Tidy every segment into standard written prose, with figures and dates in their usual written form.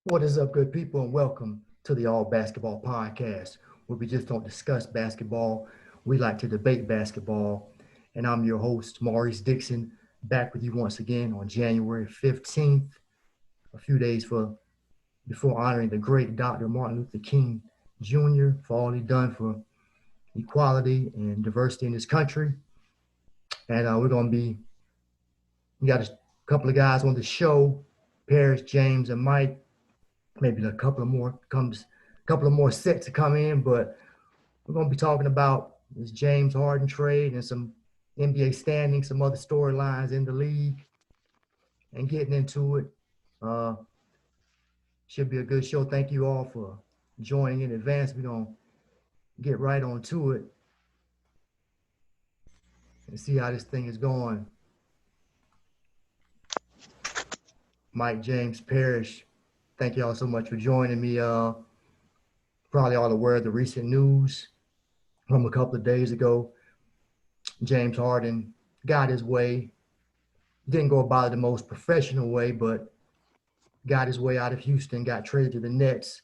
What is up, good people, and welcome to the All Basketball Podcast, where we just don't discuss basketball. We like to debate basketball. And I'm your host, Maurice Dixon, back with you once again on January 15th, a few days before honoring the great Dr. Martin Luther King Jr. for all he done for equality and diversity in this country. And we got a couple of guys on the show, Parrish, James, and Mike. Maybe a couple of more sets to come in, but we're going to be talking about this James Harden trade and some NBA standings, some other storylines in the league, and getting into it. Should be a good show. Thank you all for joining in advance. We're going to get right on to it and see how this thing is going. Mike, James, Parrish, thank you all so much for joining me. Probably all aware of the recent news from a couple of days ago. James Harden got his way. Didn't go about it the most professional way, but got his way out of Houston, got traded to the Nets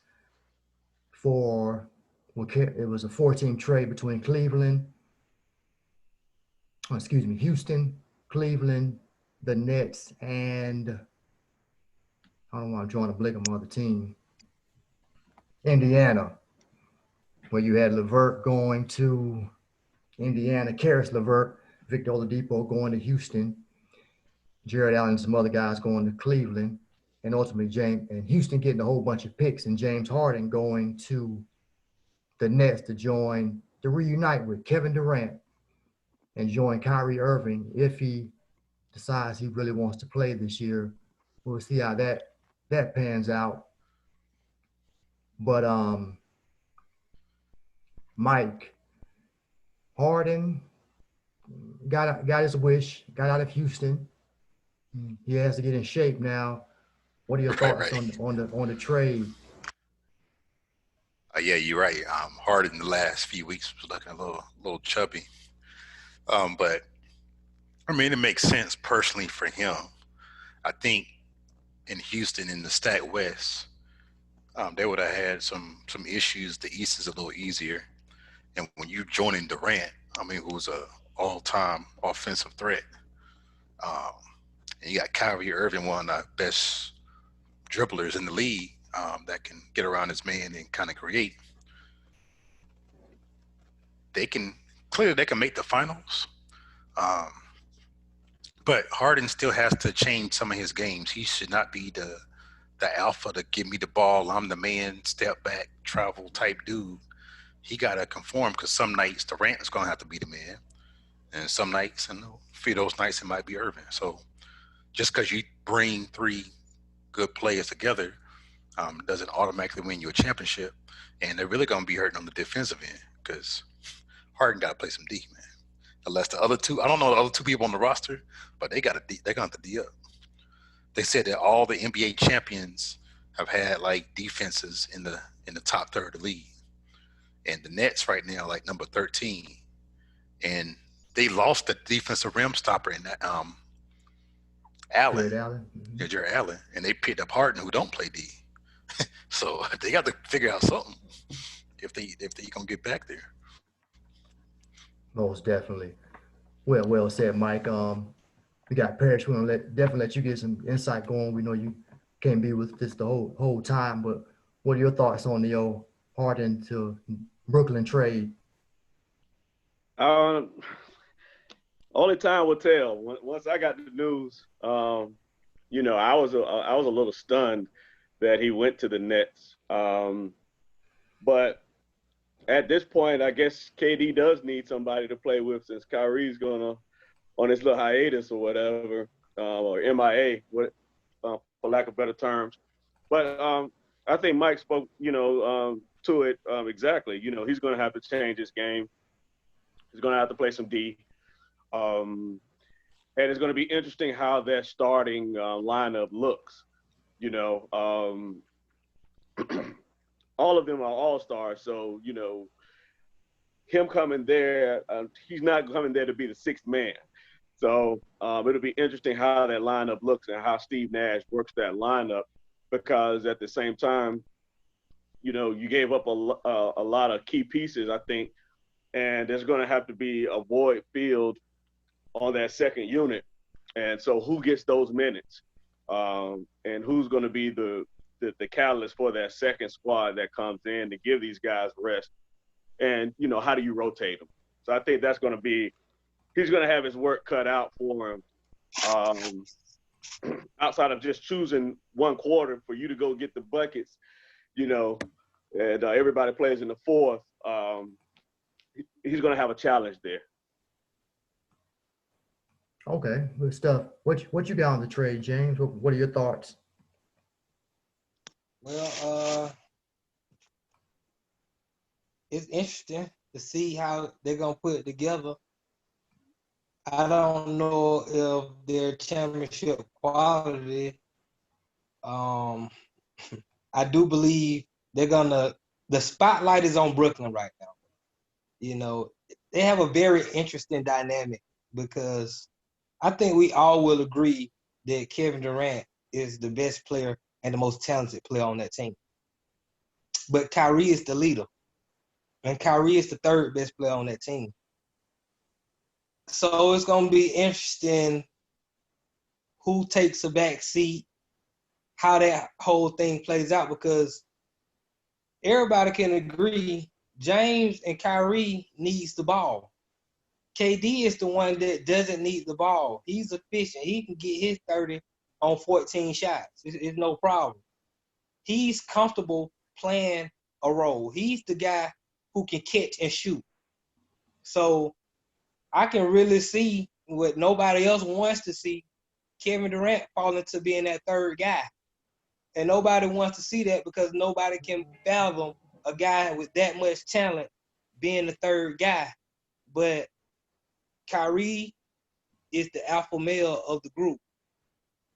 for, it was a 4-team trade between Houston, Cleveland, the Nets, and I don't want to join a blank on my other team, Indiana, where you had LeVert going to Indiana, Karis LeVert, Victor Oladipo going to Houston, Jared Allen and some other guys going to Cleveland, and ultimately Houston getting a whole bunch of picks, and James Harden going to the Nets to reunite with Kevin Durant and join Kyrie Irving if he decides he really wants to play this year. We'll see how that pans out. But Mike, Harden got his wish, got out of Houston. He has to get in shape now. What are your thoughts on the trade? Yeah, you're right. Harden the last few weeks was looking a little chubby. But I mean, it makes sense personally for him. I think in Houston in the Stack West, they would have had some issues. The East is a little easier, and when you joining Durant, I mean, who's a all-time offensive threat, and you got Kyrie Irving, one of the best dribblers in the league, that can get around his man and kind of create. They can make the finals. But Harden still has to change some of his games. He should not be the alpha to give me the ball. I'm the man, step back, travel type dude. He got to conform because some nights Durant is going to have to be the man. And some nights, and a few of those nights, it might be Irving. So just because you bring three good players together doesn't automatically win you a championship. And they're really going to be hurting on the defensive end because Harden got to play some D, man. Unless the other two, I don't know the other two people on the roster, but they're going to have to D up. They said that all the NBA champions have had like defenses in the top third of the league, and the Nets right now like number 13, and they lost the defensive rim stopper in that Allen, Jared Allen, and they picked up Harden who don't play D. So they got to figure out something if they gonna get back there. Most definitely. Well said, Mike. We got Parrish. We're gonna definitely let you get some insight going. We know you can't be with this the whole time, but what are your thoughts on the old Harden to Brooklyn trade? Only time will tell. Once I got the news, I was a little stunned that he went to the Nets. But at this point, I guess KD does need somebody to play with since Kyrie's on his little hiatus or whatever, or MIA, for lack of better terms. But I think Mike spoke, to it exactly. He's going to have to change his game. He's going to have to play some D. And it's going to be interesting how that starting lineup looks. All of them are all-stars, so, him coming there, he's not coming there to be the sixth man. So it'll be interesting how that lineup looks and how Steve Nash works that lineup. because at the same time, you know, you gave up a lot of key pieces, I think, and there's going to have to be a void filled on that second unit. And so who gets those minutes? And who's going to be the catalyst for that second squad that comes in to give these guys rest? And, you know, how do you rotate them? So I think that's going to be – he's going to have his work cut out for him outside of just choosing one quarter for you to go get the buckets, you know, and everybody plays in the fourth. He's going to have a challenge there. Okay, good stuff. What you got on the trade, James? What are your thoughts? Well, it's interesting to see how they're gonna put it together. I don't know if they're championship quality. I do believe they're gonna. The spotlight is on Brooklyn right now. You know, they have a very interesting dynamic because I think we all will agree that Kevin Durant is the best player and the most talented player on that team. But Kyrie is the leader. And Kyrie is the third best player on that team. So it's going to be interesting who takes a back seat, how that whole thing plays out, because everybody can agree James and Kyrie needs the ball. KD is the one that doesn't need the ball. He's efficient. He can get his 30 on 14 shots. It's no problem. He's comfortable playing a role. He's the guy who can catch and shoot. So I can really see what nobody else wants to see, Kevin Durant falling to being that third guy. And nobody wants to see that because nobody can fathom a guy with that much talent being the third guy. But Kyrie is the alpha male of the group.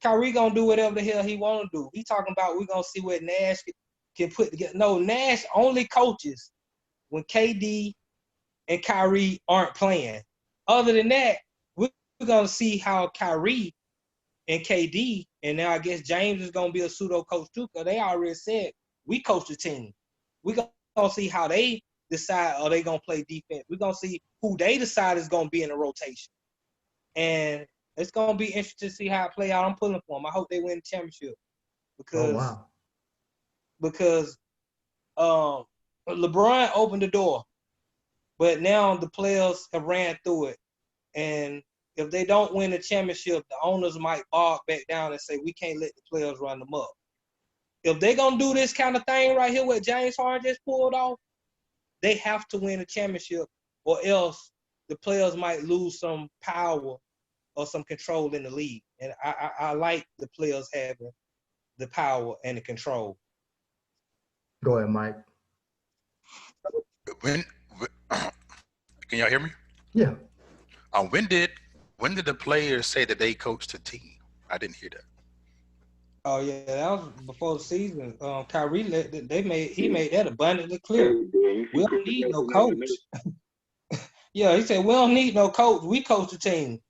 Kyrie gonna do whatever the hell he wanna do. He talking about we're gonna see what Nash can put together. No, Nash only coaches when KD and Kyrie aren't playing. Other than that, we're gonna see how Kyrie and KD, and now I guess James is gonna be a pseudo coach too, because they already said we coach the team. We're gonna see how they decide are they gonna play defense. We're gonna see who they decide is gonna be in the rotation. And it's gonna be interesting to see how it play out. I'm pulling for them. I hope they win the championship because LeBron opened the door, but now the players have ran through it. And if they don't win the championship, the owners might bark back down and say we can't let the players run them up. If they're gonna do this kind of thing right here, what James Harden just pulled off, they have to win a championship, or else the players might lose some power or some control in the league. And I like the players having the power and the control. Go ahead, Mike. When can y'all hear me? Yeah. When did the players say that they coached the team? I didn't hear that. Oh yeah, that was before the season. Kyrie he made that abundantly clear. We don't need no coach. Yeah, he said we don't need no coach. We coach the team.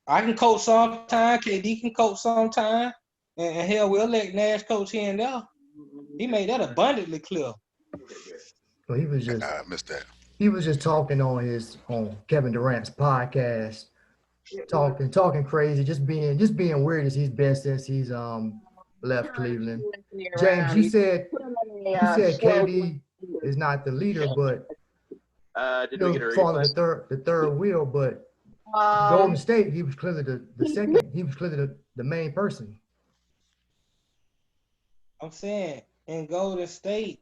I can coach sometime. KD can coach sometime, and hell, we'll let Nash coach here and there. He made that abundantly clear. Well, he was just I missed that. He was just talking on Kevin Durant's podcast, talking crazy, just being weird as he's been since he's left Cleveland. James, you said KD is not the leader, but following the third wheel, but Golden State, he was clearly the second. He was clearly the main person. I'm saying in Golden State,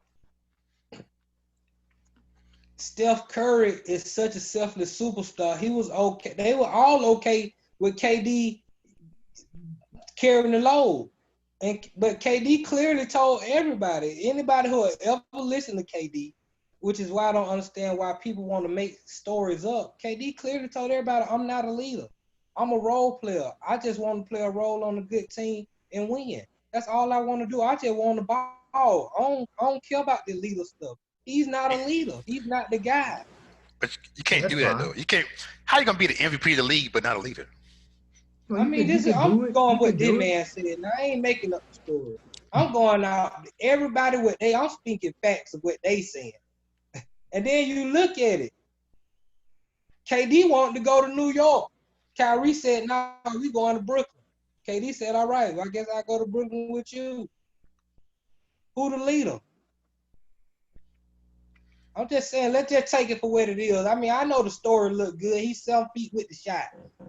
Steph Curry is such a selfless superstar. He was okay. They were all okay with KD carrying the load. But KD clearly told anybody who had ever listened to KD, which is why I don't understand why people want to make stories up. KD clearly told everybody, I'm not a leader. I'm a role player. I just want to play a role on a good team and win. That's all I want to do. I just want the ball. I don't care about the leader stuff. He's not a leader. He's not the guy. But you can't do that, though. You can't. How you going to be the MVP of the league but not a leader? Well, I'm going what this man said. Now, I ain't making up the story. I'm going out. Everybody I'm speaking facts of what they saying. And then you look at it. KD wanted to go to New York. Kyrie said, "No, we going to Brooklyn." KD said, "All right, well, I guess I'll go to Brooklyn with you." Who the leader? I'm just saying, let's just take it for what it is. I mean, I know the story look good. He's 7 feet with the shot.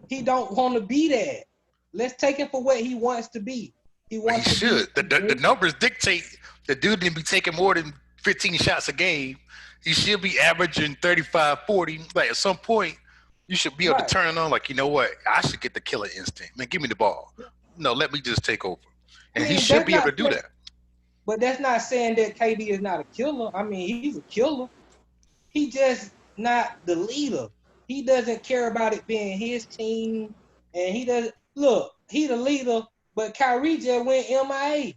He don't want to be that. Let's take it for what he wants to be. He wants He to should. be. The numbers dictate the dude didn't be taking more than 15 shots a game. He should be averaging 35, 40. Like at some point, you should be able to turn it on. Like, you know what? I should get the killer instinct. Man, give me the ball. No, let me just take over. And he should be able to do that. But that's not saying that KD is not a killer. I mean, he's a killer. He just not the leader. He doesn't care about it being his team. And he doesn't look, he the leader, but Kyrie just went MIA.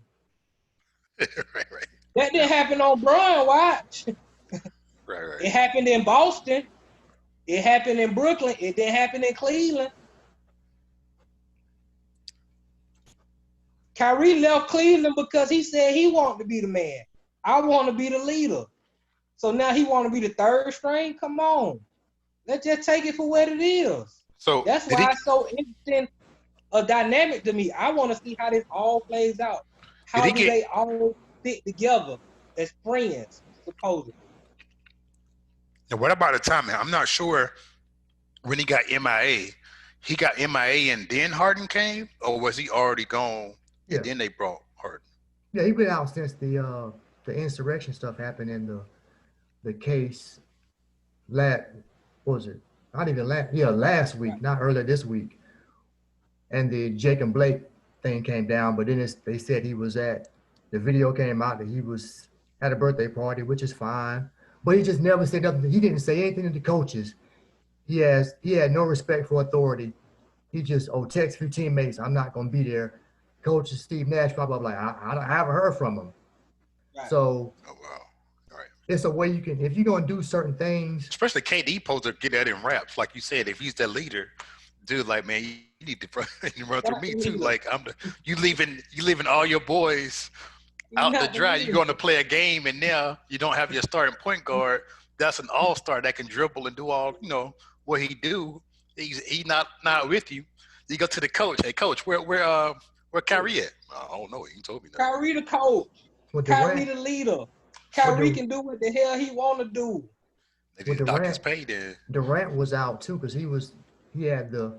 right. That didn't happen on Bron, watch. Right. It happened in Boston. It happened in Brooklyn. It didn't happen in Cleveland. Kyrie left Cleveland because he said he wanted to be the man. I want to be the leader. So now he want to be the third string? Come on. Let's just take it for what it is. So that's why it's so interesting a dynamic to me. I want to see how this all plays out. How do they all fit together as friends, supposedly? And what about the timing? I'm not sure when he got MIA. He got MIA and then Harden came, or was he already gone and then they brought Harden? Yeah, he been out since the insurrection stuff happened in the case. What was it? Not even last week, not earlier this week. And the Jake and Blake thing came down, but then they said he was the video came out that he was at a birthday party, which is fine. But he just never said nothing. He didn't say anything to the coaches. He had no respect for authority. He just, text a few teammates, I'm not going to be there. Coach Steve Nash, blah, blah, blah. I haven't heard from him. Right. So, oh, wow. All right. It's a way you can, if you're going to do certain things. Especially KD supposed to get that in raps. Like you said, if he's the leader, dude, like, man, you need to run through me too. Like, you leaving all your boys out to dry. You're going to play a game, and now you don't have your starting point guard. That's an all-star that can dribble and do all, what he do. He's not with you. You go to the coach. Hey, coach, where Kyrie at? I don't know. He told me that. Kyrie the coach. Kyrie the leader. Kyrie can do what the hell he want to do. They didn't dock his pay then. Durant was out too because he had the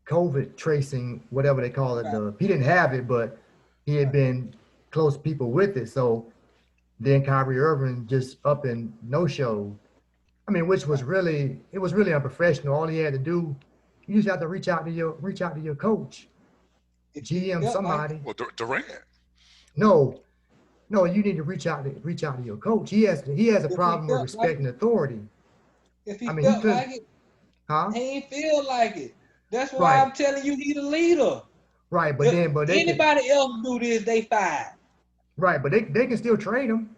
COVID tracing, whatever they call it. Right. He didn't have it, but he had been close people with it. So then Kyrie Irving just up and no-showed. I mean, which was really unprofessional. All he had to do, you just have to reach out to your coach, GM, somebody. Well, Durant. No, you need to reach out to your coach. He has a problem with respecting authority. If he felt like it, he ain't feel like it. That's why I'm telling you, he the leader. Right, but anybody else do this, they fired. Right, but they can still trade him.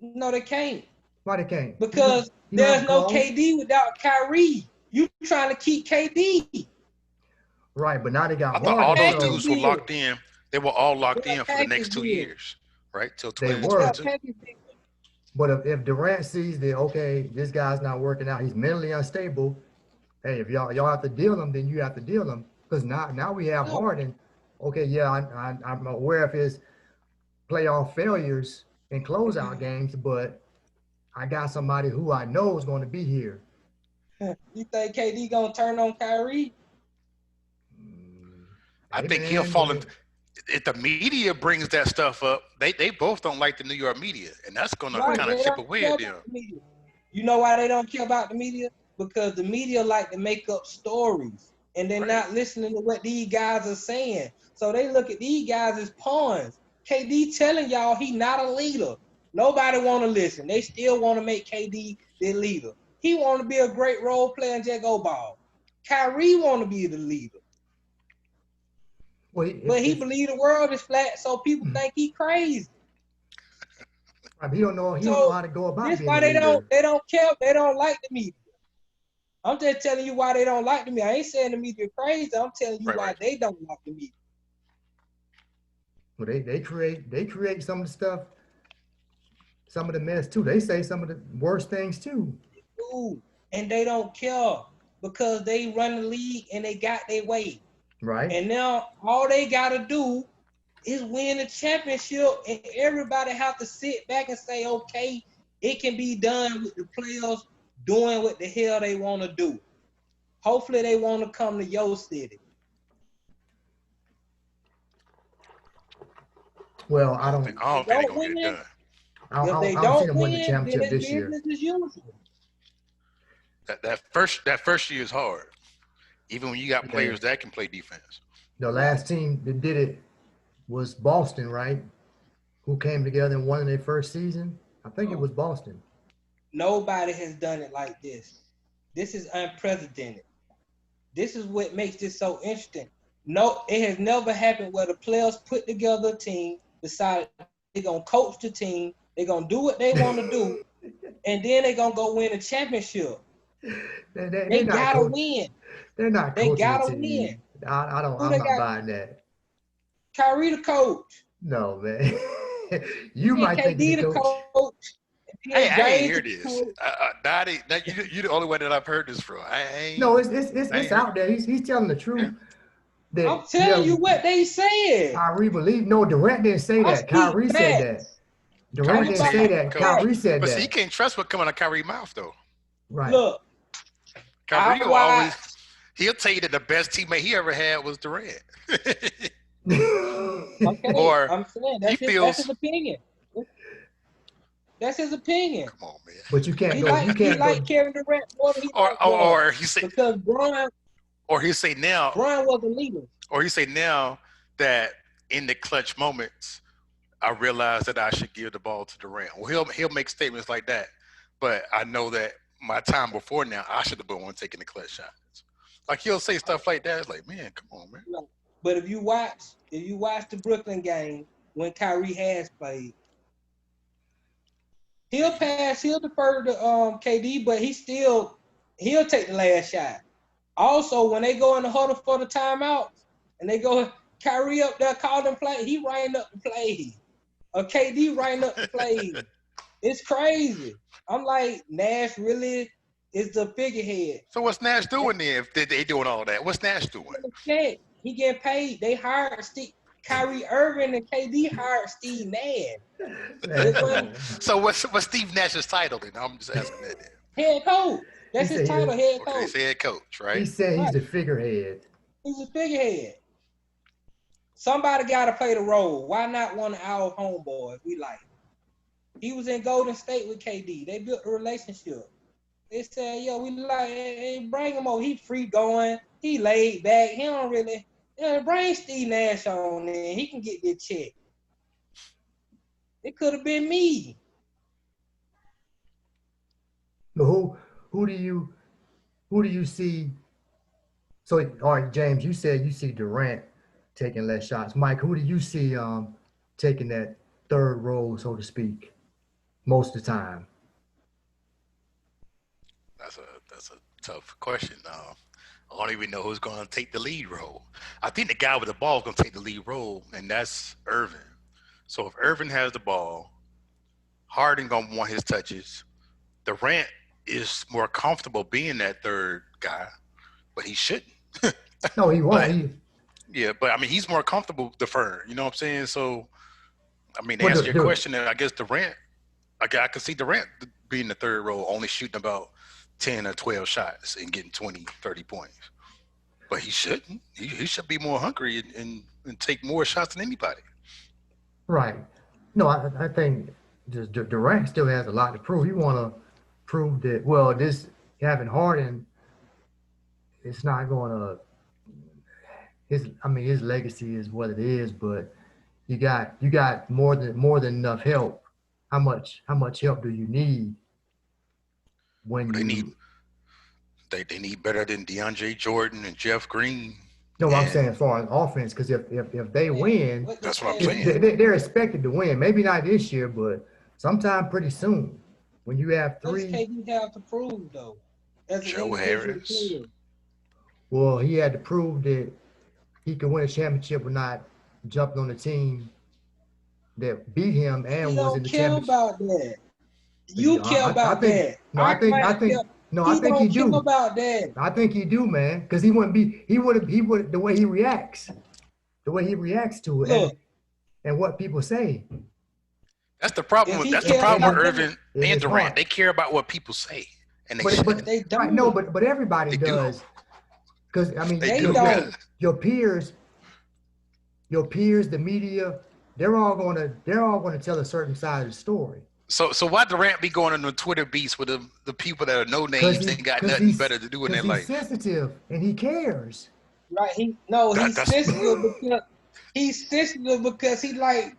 No, they can't. Why they can't? Because there's no KD without Kyrie. You trying to keep KD. Right, but now they got Harden. All those dudes were locked in. They were all locked in for the next 2 years, right? Till 2022. But if Durant sees that, this guy's not working out, he's mentally unstable. Hey, if y'all have to deal him, then you have to deal him. Because now we have Harden. Okay, yeah, I'm aware of his playoff failures in closeout games, but I got somebody who I know is going to be here. You think KD gonna turn on Kyrie? I think he'll fall in. If the media brings that stuff up, they both don't like the New York media, and that's gonna kind of chip away at them. You know why they don't care about the media? Because the media like to make up stories, and they're not listening to what these guys are saying. So they look at these guys as pawns. KD telling y'all he not a leader. Nobody want to listen. They still want to make KD their leader. He want to be a great role player and just go ball. Kyrie want to be the leader. But he believe the world is flat, so people think he crazy. He don't know how to go about it. That's why they don't care. They don't like the media. I'm just telling you why they don't like the media. I ain't saying the media crazy. I'm telling you why they don't like the media. Well, they create some of the stuff, some of the mess too. They say some of the worst things too. Ooh, and they don't care because they run the league and they got their way. Right. And now all they gotta do is win the championship, and everybody have to sit back and say, okay, it can be done with the players doing what the hell they want to do. Hopefully they want to come to your city. Well, I don't think they're gonna get it done. If they I don't see don't them win the win, then championship it's this year. business as usual. That first year is hard, even when you got Yeah. players that can play defense. The last team that did it was Boston, right? Who came together and won in their first season? I think it was Boston. Nobody has done it like this. This is unprecedented. This is what makes this so interesting. No, it has never happened where the players put together a team, decided they're going to coach the team, they're going to do what they want to do, and then they're going to go win a championship. They got to win. They're not They coaching got the to team. win. I'm not buying that. Kyrie the coach. No, man. You might think KD he's the coach. Hey, here it is. You're the only one that I've heard this from. No, it's out there. He's telling the truth. Yeah. I'm telling you what they said. Kyrie believe. No, Durant didn't say that. Kyrie said that. Durant didn't say that. Kyrie said but that. But you can't trust what coming out of Kyrie's mouth, though. Right. Look, Kyrie will always. He'll tell you that the best teammate he ever had was Durant. Okay, or I'm saying that's his opinion. That's his opinion. Come on, man. But you can't He go. You can't like Kevin Durant more than he liked Bron. Or he say because Bron. Or he say now. Bron was a leader. Or he say now that in the clutch moments, I realize that I should give the ball to Durant. Well, he'll make statements like that, but I know that my time before now, I should have been one taking the clutch shots. Like he'll say stuff like that. It's like, man, come on, man. But if you watch the Brooklyn game when Kyrie has played, he'll defer to KD, but he'll take the last shot. Also, when they go in the huddle for the timeout and they go Kyrie up there calling play, he writing up the play. Or KD writing up the play. It's crazy. I'm like, Nash really is the figurehead. So what's Nash doing then if they doing all that? What's Nash doing? He getting paid. They hired Kyrie Irving and KD hired Steve Nash. So what's Steve Nash's title then? I'm just asking that then. Head coach. That's his title, head coach. Okay, he's head coach, right? He said he's the figurehead. He's a figurehead. Somebody got to play the role. Why not one of our homeboys we like? He was in Golden State with KD. They built a relationship. They said, yo, we like, hey, bring him over. He free going. He laid back. He don't really, bring Steve Nash on there. He can get this check. It could have been me. Who do you see? So, all right, James, you said you see Durant taking less shots. Mike, who do you see taking that third role, so to speak, most of the time? That's a tough question. I don't even know who's going to take the lead role. I think the guy with the ball is going to take the lead role, and that's Irving. So if Irving has the ball, Harden going to want his touches. Durant is more comfortable being that third guy, but he shouldn't. No, he won't. Yeah, but I mean, he's more comfortable deferring. You know what I'm saying? So, I mean, to answer your question, I guess Durant, I can see Durant being the third role, only shooting about 10 or 12 shots and getting 20, 30 points. But he shouldn't. He should be more hungry and take more shots than anybody. Right. No, I think Durant still has a lot to prove. He want to prove that, well, this having Harden, it's not going to his legacy is what it is, but you got more than enough help. How much help do you need when they need better than DeAndre Jordan and Jeff Green? No, I'm saying as far as offense, because if they win, that's what I'm saying. They're expected to win. Maybe not this year, but sometime pretty soon. When you have three, what does KD have to prove though? Joe Harris. Well, he had to prove that he could win a championship with not jumping on the team that beat him He and was in don't the care championship. about that. You Yeah, care I about think that. no, I can't care. I He think he don't care do. about that. I think he do, man, because he would the way he reacts to it, Look, and what people say That's the problem. if he That's the care problem with about that, Irving in and his Durant. heart. They care about what people say, and they But shouldn't. they right, no, don't. but everybody They do. does, because I mean They They do. don't. your peers, the media, they're all gonna tell a certain side of the story. So why Durant be going on the Twitter beats with the people that are no Cause names he, and got cause nothing he's, better to do in cause their he's life? sensitive and he cares. Right? He's That's sensitive because he like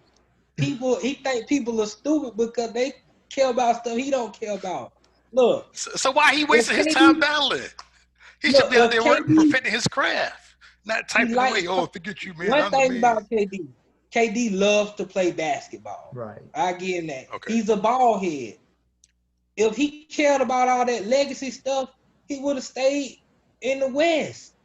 people. He think people are stupid because they care about stuff he don't care about. Look, so why he if wasting his time KD, battling? He should look, be out if there KD, perfecting his craft, not he typing likes away. Oh, forget you, man. one I'm the thing man. about KD. KD loves to play basketball. Right. I give him that. Okay. He's a ball head. If he cared about all that legacy stuff, he would have stayed in the West.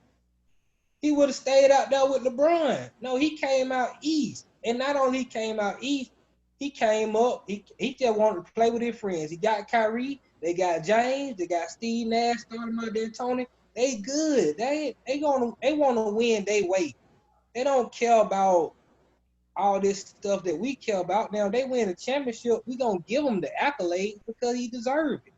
He would have stayed out there with LeBron. No, he came out east. And not only he came out east, he came up. He just wanted to play with his friends. He got Kyrie, they got James, they got Steve Nash, starting out there, Tony. They good. They want to win their way. They don't care about all this stuff that we care about. Now they win a championship, we gonna give him the accolades because he deserved it.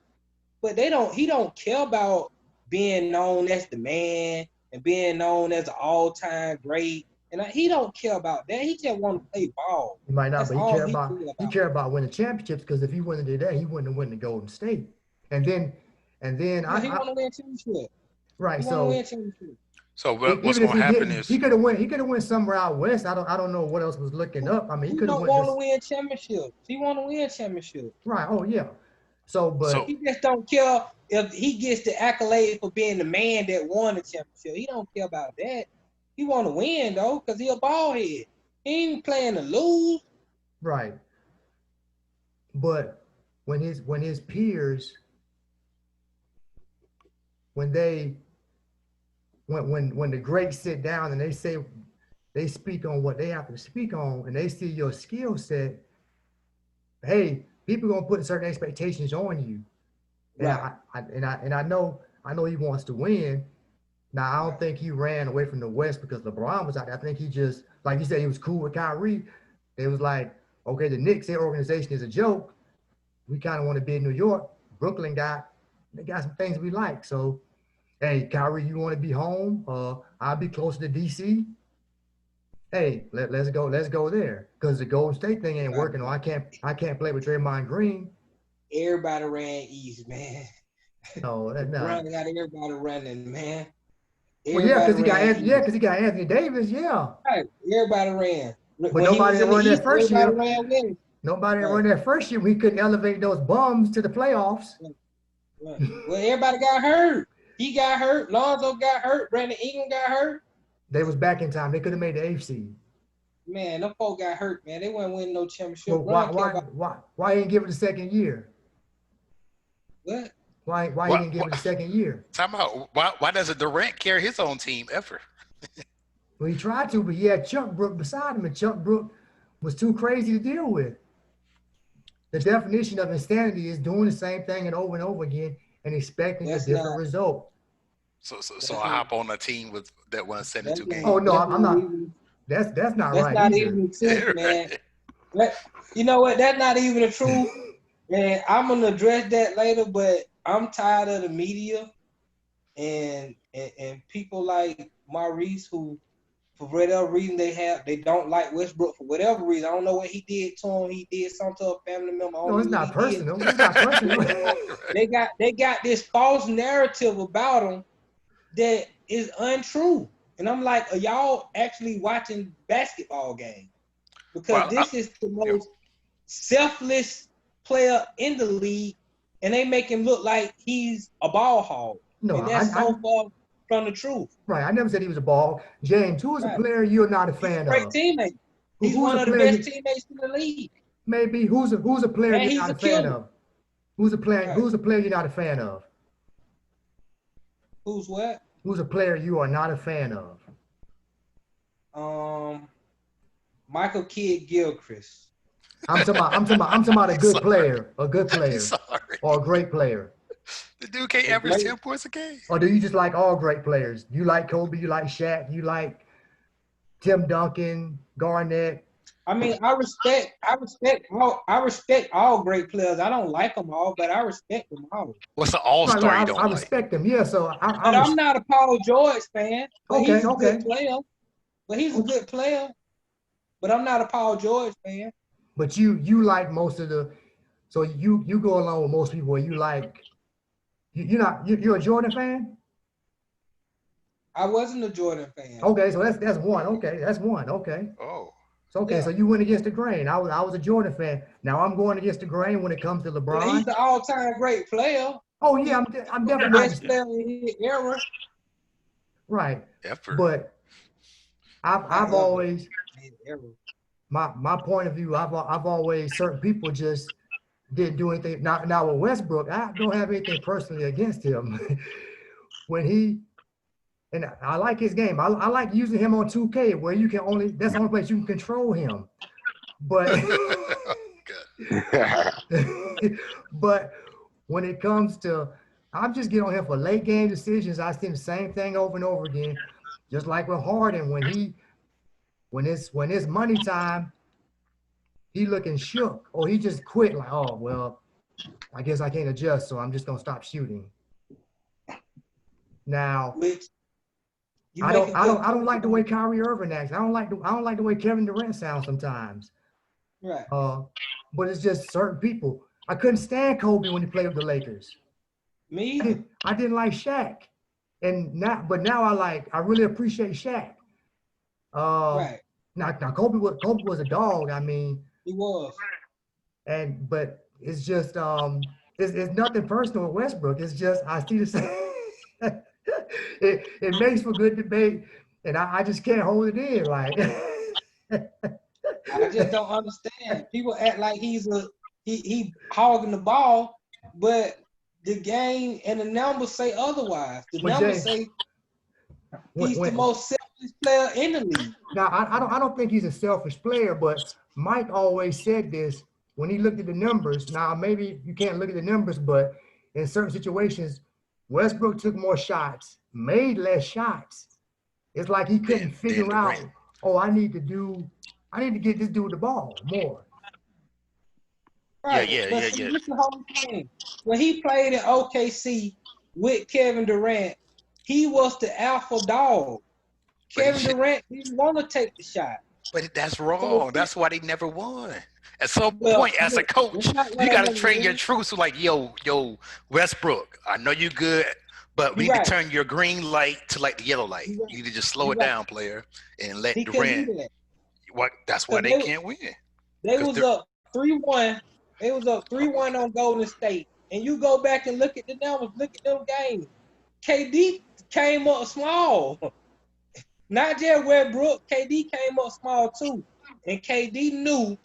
But he don't care about being known as the man and being known as an all-time great. And he don't care about that. He just want to play ball. He might not, That's but all he care he about. care about winning championships, because if he wouldn't have did that, he wouldn't have won the Golden State. And then Yeah, he want to win championship. right, He want to win so championship. So what's even if going to he happen didn't, is he could have went somewhere out west. I don't know what else was looking up. I mean, he He could have don't went want to this win championship. He want to win championship. right. Oh yeah. So, but so He just don't care if he gets the accolade for being the man that won the championship. He don't care about that. He want to win though, cause he a ball head. He ain't playing to lose. right. But when his peers, when they when the greats sit down and they speak on what they have to speak on, and they see your skill set, hey, people gonna put certain expectations on you. And Right. I know he wants to win. Now I don't Right. think he ran away from the West because LeBron was out there. I think he just, like you said, he was cool with Kyrie. It was like, okay, the Knicks, their organization is a joke. We kind of want to be in New York. Brooklyn they got some things we like. So, hey, Kyrie, you want to be home? I'll be closer to DC. Hey, let's go there, because the Golden State thing ain't working. Or I can't play with Draymond Green. Everybody ran east, man. No, that's not. LeBron got everybody running, man. Well, yeah, Everybody ran east. because he got Anthony Davis, yeah. Right. Everybody ran. But When he nobody was in the run that east, first everybody year. ran with him. Nobody Right. run that first year. We couldn't elevate those bums to the playoffs. Right. Well, everybody got hurt. He got hurt. Lonzo got hurt. Brandon Ingram got hurt. They was back in time. They could have made the eighth seed. Man, them folk got hurt, man. They weren't winning no championship. Well, Bron why didn't give it the second year? what? Why he didn't give it the second year? time out. Why doesn't Durant carry his own team ever? Well, he tried to, but he had Chuck Brook beside him, and Chuck Brook was too crazy to deal with. The definition of insanity is doing the same thing and over again and expecting That's a different not- result. So I hop on a team that won 72 That's games. Oh no, That's I'm not. even- That's not That's right not either. even the truth, man. You know what? That's not even the truth. And I'm gonna address that later, but I'm tired of the media and people like Maurice, who for whatever reason they don't like Westbrook for whatever reason. I don't know what he did to him. He did something to a family member. I don't No, know it's what not he did. personal. It's not personal. They got this false narrative about him that is untrue. And I'm like, are y'all actually watching basketball games? Because this is the most selfless player in the league, and they make him look like he's a ball hog. No, And that's so far from the truth. right. I never said he was a ball. James, who is a Right. player you're not a He's a fan great of? teammate. He's Who's one a of the player best teammates in the league. Maybe who's a player And you're he's not a a fan killer. of? Who's a player? Right. Who's a player you're not a fan of? Who's what? Who's a player you are not a fan of? Michael Kidd Gilchrist. I'm talking about a good Sorry. player, Sorry. or a great player. The dude can't And average great. 10 points a game. Or do you just like all great players? You like Kobe, you like Shaq, you like Tim Duncan, Garnett. I mean, I respect all great players. I don't like them all, but I respect them all. What's the all Right, star you right. I don't like? respect them. Yeah, so But I'm not a Paul George fan. But okay, he's a okay. good player. But he's a good player. But I'm not a Paul George fan. But you like most of the, so you go along with most people. You like you're a Jordan fan. I wasn't a Jordan fan. Okay, so that's one. Okay, that's one. Okay, Oh. so okay, Yeah. so you went against the grain. I was a Jordan fan. Now I'm going against the grain when it comes to But he's LeBron. the all-time great player. Oh yeah, I'm He's the definitely best player in his era. right. Effort. But Not I've ever. always His era. my point of view. I've always certain people just didn't do anything. Now with Westbrook, I don't have anything personally against him. When he and I like his game. I like using him on 2K where you can only that's the only place you can control him. But but when it comes to I'm just getting on him for late game decisions. I see the same thing over and over again. Just like with Harden, when it's money time, he looking shook or he just quit like, oh well, I guess I can't adjust, so I'm just gonna stop shooting. Now Which you I make don't a I good don't I don't point. like the way Kyrie Irving acts. I don't like the way Kevin Durant sounds sometimes. Right. But it's just certain people. I couldn't stand Kobe when he played with the Lakers. Me either. I didn't like Shaq. But now I really appreciate Shaq. Right. Now Kobe was a dog. I mean, He was. but it's just it's nothing personal with Westbrook. It's just I see the same. it makes for good debate, and I just can't hold it in. Like I just don't understand. People act like he hogging the ball, but the game and the numbers say otherwise. The But numbers James, say he's the when most selfish player in the league. now I don't think he's a selfish player, but Mike always said this when he looked at the numbers. Now maybe you can't look at the numbers, but in certain situations, Westbrook took more shots, made less shots. It's like he couldn't Then figure out, Durant. oh, I need to get this dude the ball more. Right. Yeah. But see, this is the whole thing. When he played in OKC with Kevin Durant, he was the alpha dog. Kevin Durant didn't want to take the shot. But that's wrong. So, That's why they never won. At some well, point, as a coach, that's not what you I got to mean, train your man. troops. So like, yo, Westbrook, I know you good, but we You're need right. to turn your green light to like the yellow light. You're right. You need to just slow You're it right. down, player, and let He couldn't Durant. do that. That's why 'Cause they can't win. They 'Cause was up 3-1. They was up 3-1 on Golden State. And you go back and look at the numbers, look at them games. KD came up small. Not just Westbrook, KD came up small too. And KD knew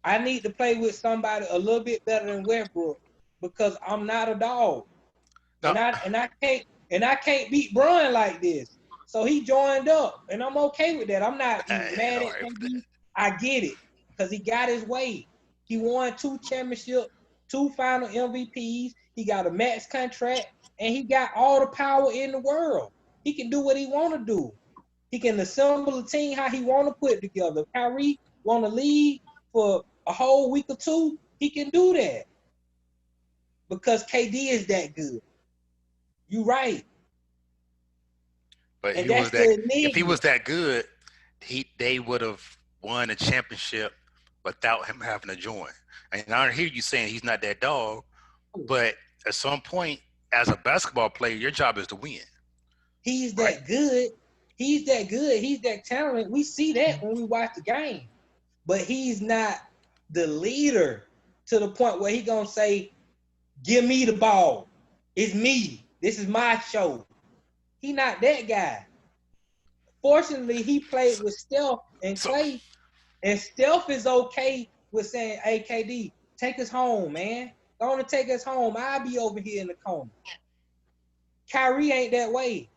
I need to play with somebody a little bit better than Westbrook because I'm not a dog. No, And I can't beat Bron like this. So he joined up. And I'm okay with that. I'm not I ain't mad all at right with that. KD. I get it. Because he got his way. He won 2 championships, 2 final MVPs. He got a max contract, and he got all the power in the world. He can do what he want to do. He can assemble a team how he want to put it together. If Kyrie want to leave for a whole week or two, he can do that because KD is that good. You right. But And he was that's that. the If he enigma. was that good, they would have won a championship without him having to join. And I hear you saying he's not that dog, but at some point, as a basketball player, your job is to win. He's Right. that good. He's that good. He's that talented. We see that when we watch the game. But he's not the leader to the point where he gonna say, "Give me the ball. It's me. This is my show." He not that guy. Fortunately, he played with Steph and Clay, and Steph is okay with saying, "Hey, KD, take us home, man. Go on and take us home. I'll be over here in the corner." Kyrie ain't that way.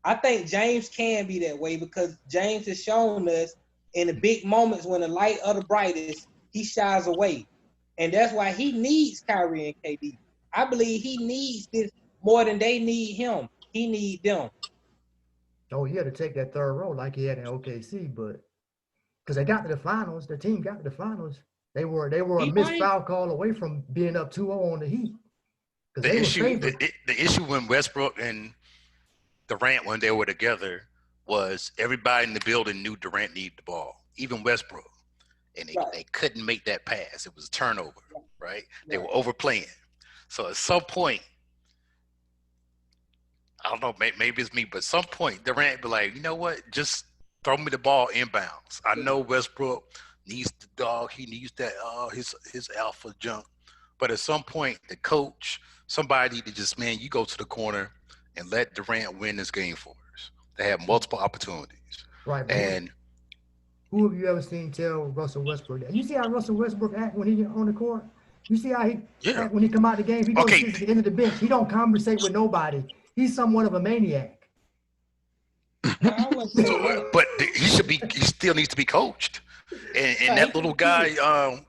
I think James can be that way because James has shown us in the big moments when the light are the brightest, he shies away. And that's why he needs Kyrie and KD. I believe he needs this more than they need him. He needs them. Oh, he had to take that third row like he had in OKC, but because they got to the finals, the team got to the finals. They were a He missed might. foul call away from being up 2-0 on the Heat. Because The they were issue, favored. the issue when Westbrook and Durant, when they were together, was everybody in the building knew Durant needed the ball, even Westbrook, and they couldn't make that pass. It was a turnover, right? They were overplaying. So at some point, I don't know, maybe it's me, but at some point Durant be like, you know what? Just throw me the ball inbounds. I know Westbrook needs the dog. He needs that his alpha jump. But at some point, the coach, somebody to just, man, you go to the corner and let Durant win this game for us. They have multiple opportunities. Right. And who have you ever seen tell Russell Westbrook that? You see how Russell Westbrook act when he on the court? You see how he act when he come out the game? He goes to the end of the bench. He don't conversate with nobody. He's somewhat of a maniac. But he still needs to be coached. And that little guy,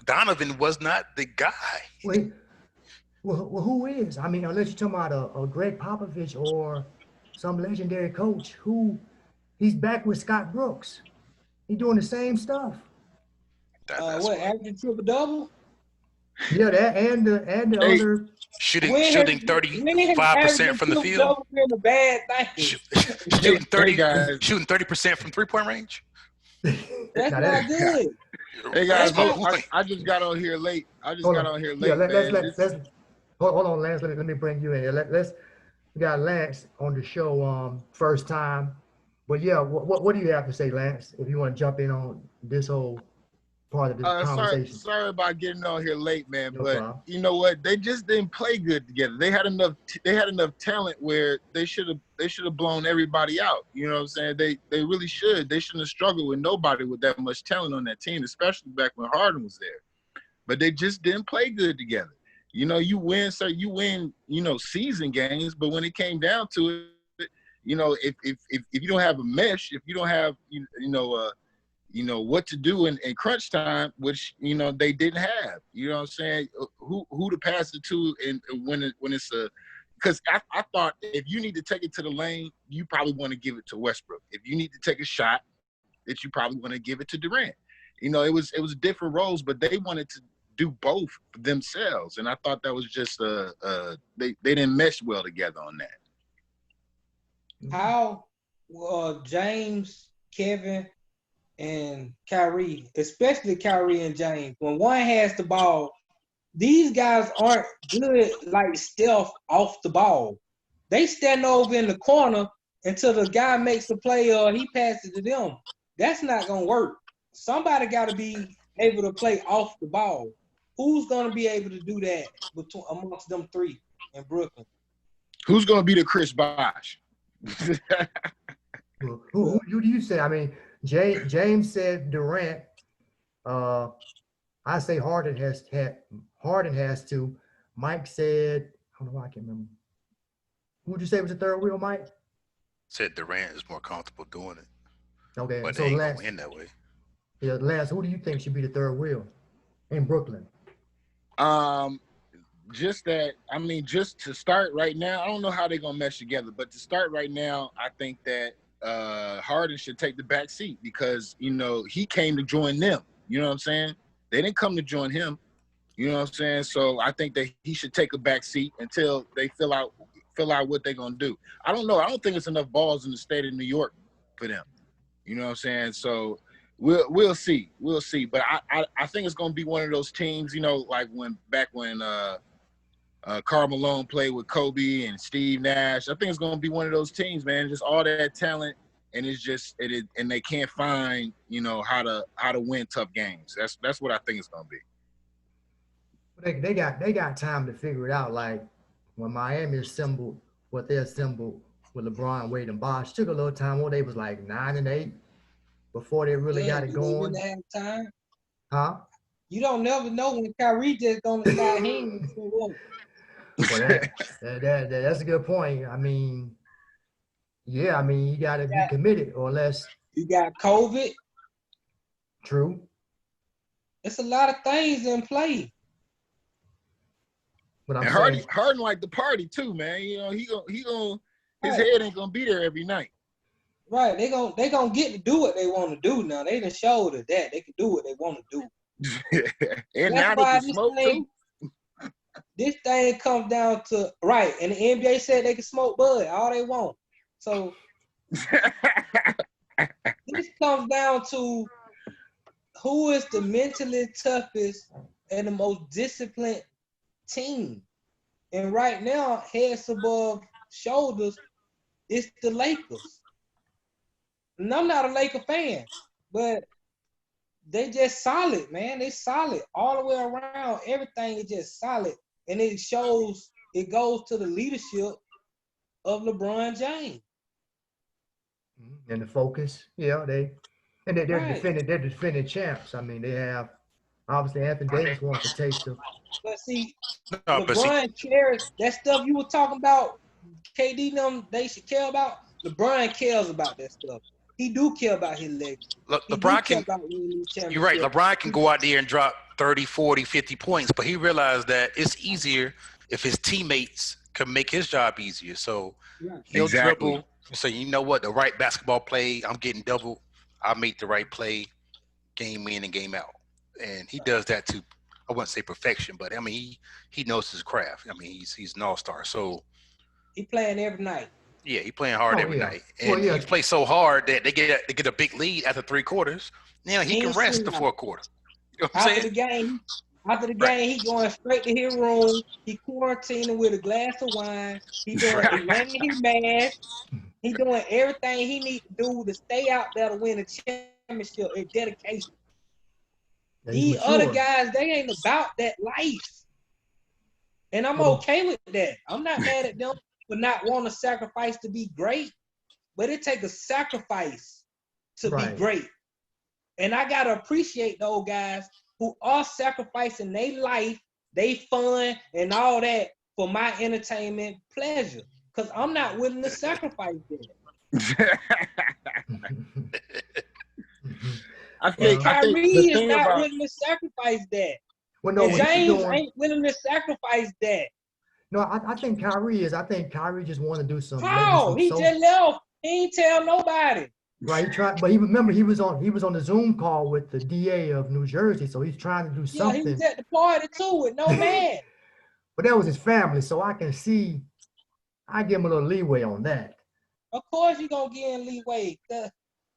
Donovan, was not the guy. Well, who is? I mean, unless you're talking about a Greg Popovich or some legendary coach who he's back with Scott Brooks. He's doing the same stuff. Average triple-double? Yeah, that and the other shooting 35% from the field. Been a bad thing. Shooting 30% from 3-point range. That's not good. Hey guys, I just got on here late. Yeah, let's hold on, Lance. Let me bring you in here. We got Lance on the show first time. But yeah, what do you have to say, Lance? If you want to jump in on this whole part of the conversation. Sorry about getting on here late, man. No but problem. You know what? They just didn't play good together. They had enough talent where they should have blown everybody out. You know what I'm saying? They really should. They shouldn't have struggled with nobody with that much talent on that team, especially back when Harden was there. But they just didn't play good together. You know, you win, season games, but when it came down to it, if you don't have a mesh, if you don't have what to do in crunch time, which they didn't have. You know what I'm saying? Who to pass it to, and when it's because I thought if you need to take it to the lane, you probably want to give it to Westbrook. If you need to take a shot, that you probably want to give it to Durant. It was different roles, but they wanted to do both themselves, and I thought that was just they didn't mesh well together on that. How James, Kevin, and Kyrie, especially Kyrie and James, when one has the ball, these guys aren't good like Steph off the ball. They stand over in the corner until the guy makes the play or he passes to them. That's not going to work. Somebody got to be able to play off the ball. Who's going to be able to do that amongst them three in Brooklyn? Who's going to be the Chris Bosh? Who do you say? I mean, James said Durant. I say Harden has to. Mike said, I don't know, I can't remember. Who would you say was the third wheel, Mike? Said Durant is more comfortable doing it. Okay, but so they ain't Lance, gonna win that way. Yeah, Lance, who do you think should be the third wheel in Brooklyn? Just to start right now, I don't know how they're gonna mesh together, but to start right now, I think that Harden should take the back seat because he came to join them. You know what I'm saying? They didn't come to join him. You know what I'm saying? So I think that he should take a back seat until they fill out what they're gonna do. I don't know. I don't think it's enough balls in the state of New York for them. You know what I'm saying? So we'll see. We'll see. But I think it's gonna be one of those teams, like when Karl Malone played with Kobe and Steve Nash. I think it's gonna be one of those teams, man. Just all that talent, and and they can't find, how to win tough games. That's what I think it's gonna be. They got time to figure it out. Like when Miami assembled what they assembled with LeBron, Wade, and Bosh, took a little time. They was like 9-8 before they really got it going. Didn't have time. Huh? You don't never know when Kyrie just gonna start hanging. Well, that's a good point. I mean, you got to be committed, or less. You got COVID. True. It's a lot of things in play. But I'm And saying, Harden like the party too, man. You know, he gonna his Right. head ain't gonna be there every night. Right. They gonna get to do what they want to do now. They done showed us that they can do what they want to do. And That's now they why can smoke too. this thing comes down to right. And the NBA said they can smoke bud all they want. So this comes down to who is the mentally toughest and the most disciplined team. And right now, heads above shoulders, it's the Lakers. And I'm not a Laker fan, but they just solid, man. They solid all the way around. Everything is just solid. And it goes to the leadership of LeBron James. and the focus, yeah, they're Right. defending champs. I mean, they have obviously Anthony Davis wants to take the. But see, No, but see, LeBron cares. That stuff you were talking about, KD them, they should care about. LeBron cares about that stuff. He do care about his legacy. He do LeBron care can. about winning these You're right. championships. LeBron can go out there and drop 30, 40, 50 points, but he realized that it's easier if his teammates can make his job easier. So Right. he'll Exactly. dribble. So you know what? The right basketball play, I'm getting double. I make the right play, game in and game out. And he does that to, I wouldn't say perfection, but I mean he knows his craft. I mean he's an all-star. So He playing every night. yeah, he playing hard Oh, every yeah. night. Well, And yeah. he plays so hard that they get a big lead after 3 quarters. Now he can ain't rest seen the that. 4th quarter. You know what I'm After saying? the game, Right. he going straight to his room. He quarantining with a glass of wine. He Right. wearing his mask. He doing everything he need to do to stay out there to win a championship. It's dedication. Yeah, he's These other mature. guys, they ain't about that life. And I'm Well, okay with that. I'm not mad at them for not wanting to sacrifice to be great, but it takes a sacrifice to be Right. great. And I gotta appreciate those guys who are sacrificing their life, they fun, and all that for my entertainment pleasure. Because I'm not willing to sacrifice that. I And think Kyrie the is thing not about willing to sacrifice that. Well, no, And what he's James doing. ain't willing to sacrifice that. No, I think Kyrie is. I think Kyrie just want to do maybe How? some He just left. He ain't tell nobody. Right, he tried, but he was on the Zoom call with the DA of New Jersey, so he's trying to do Yeah, he something. was at the party too with no man. But that was his family, so I can see. I give him a little leeway on that. Of course you gonna give him leeway.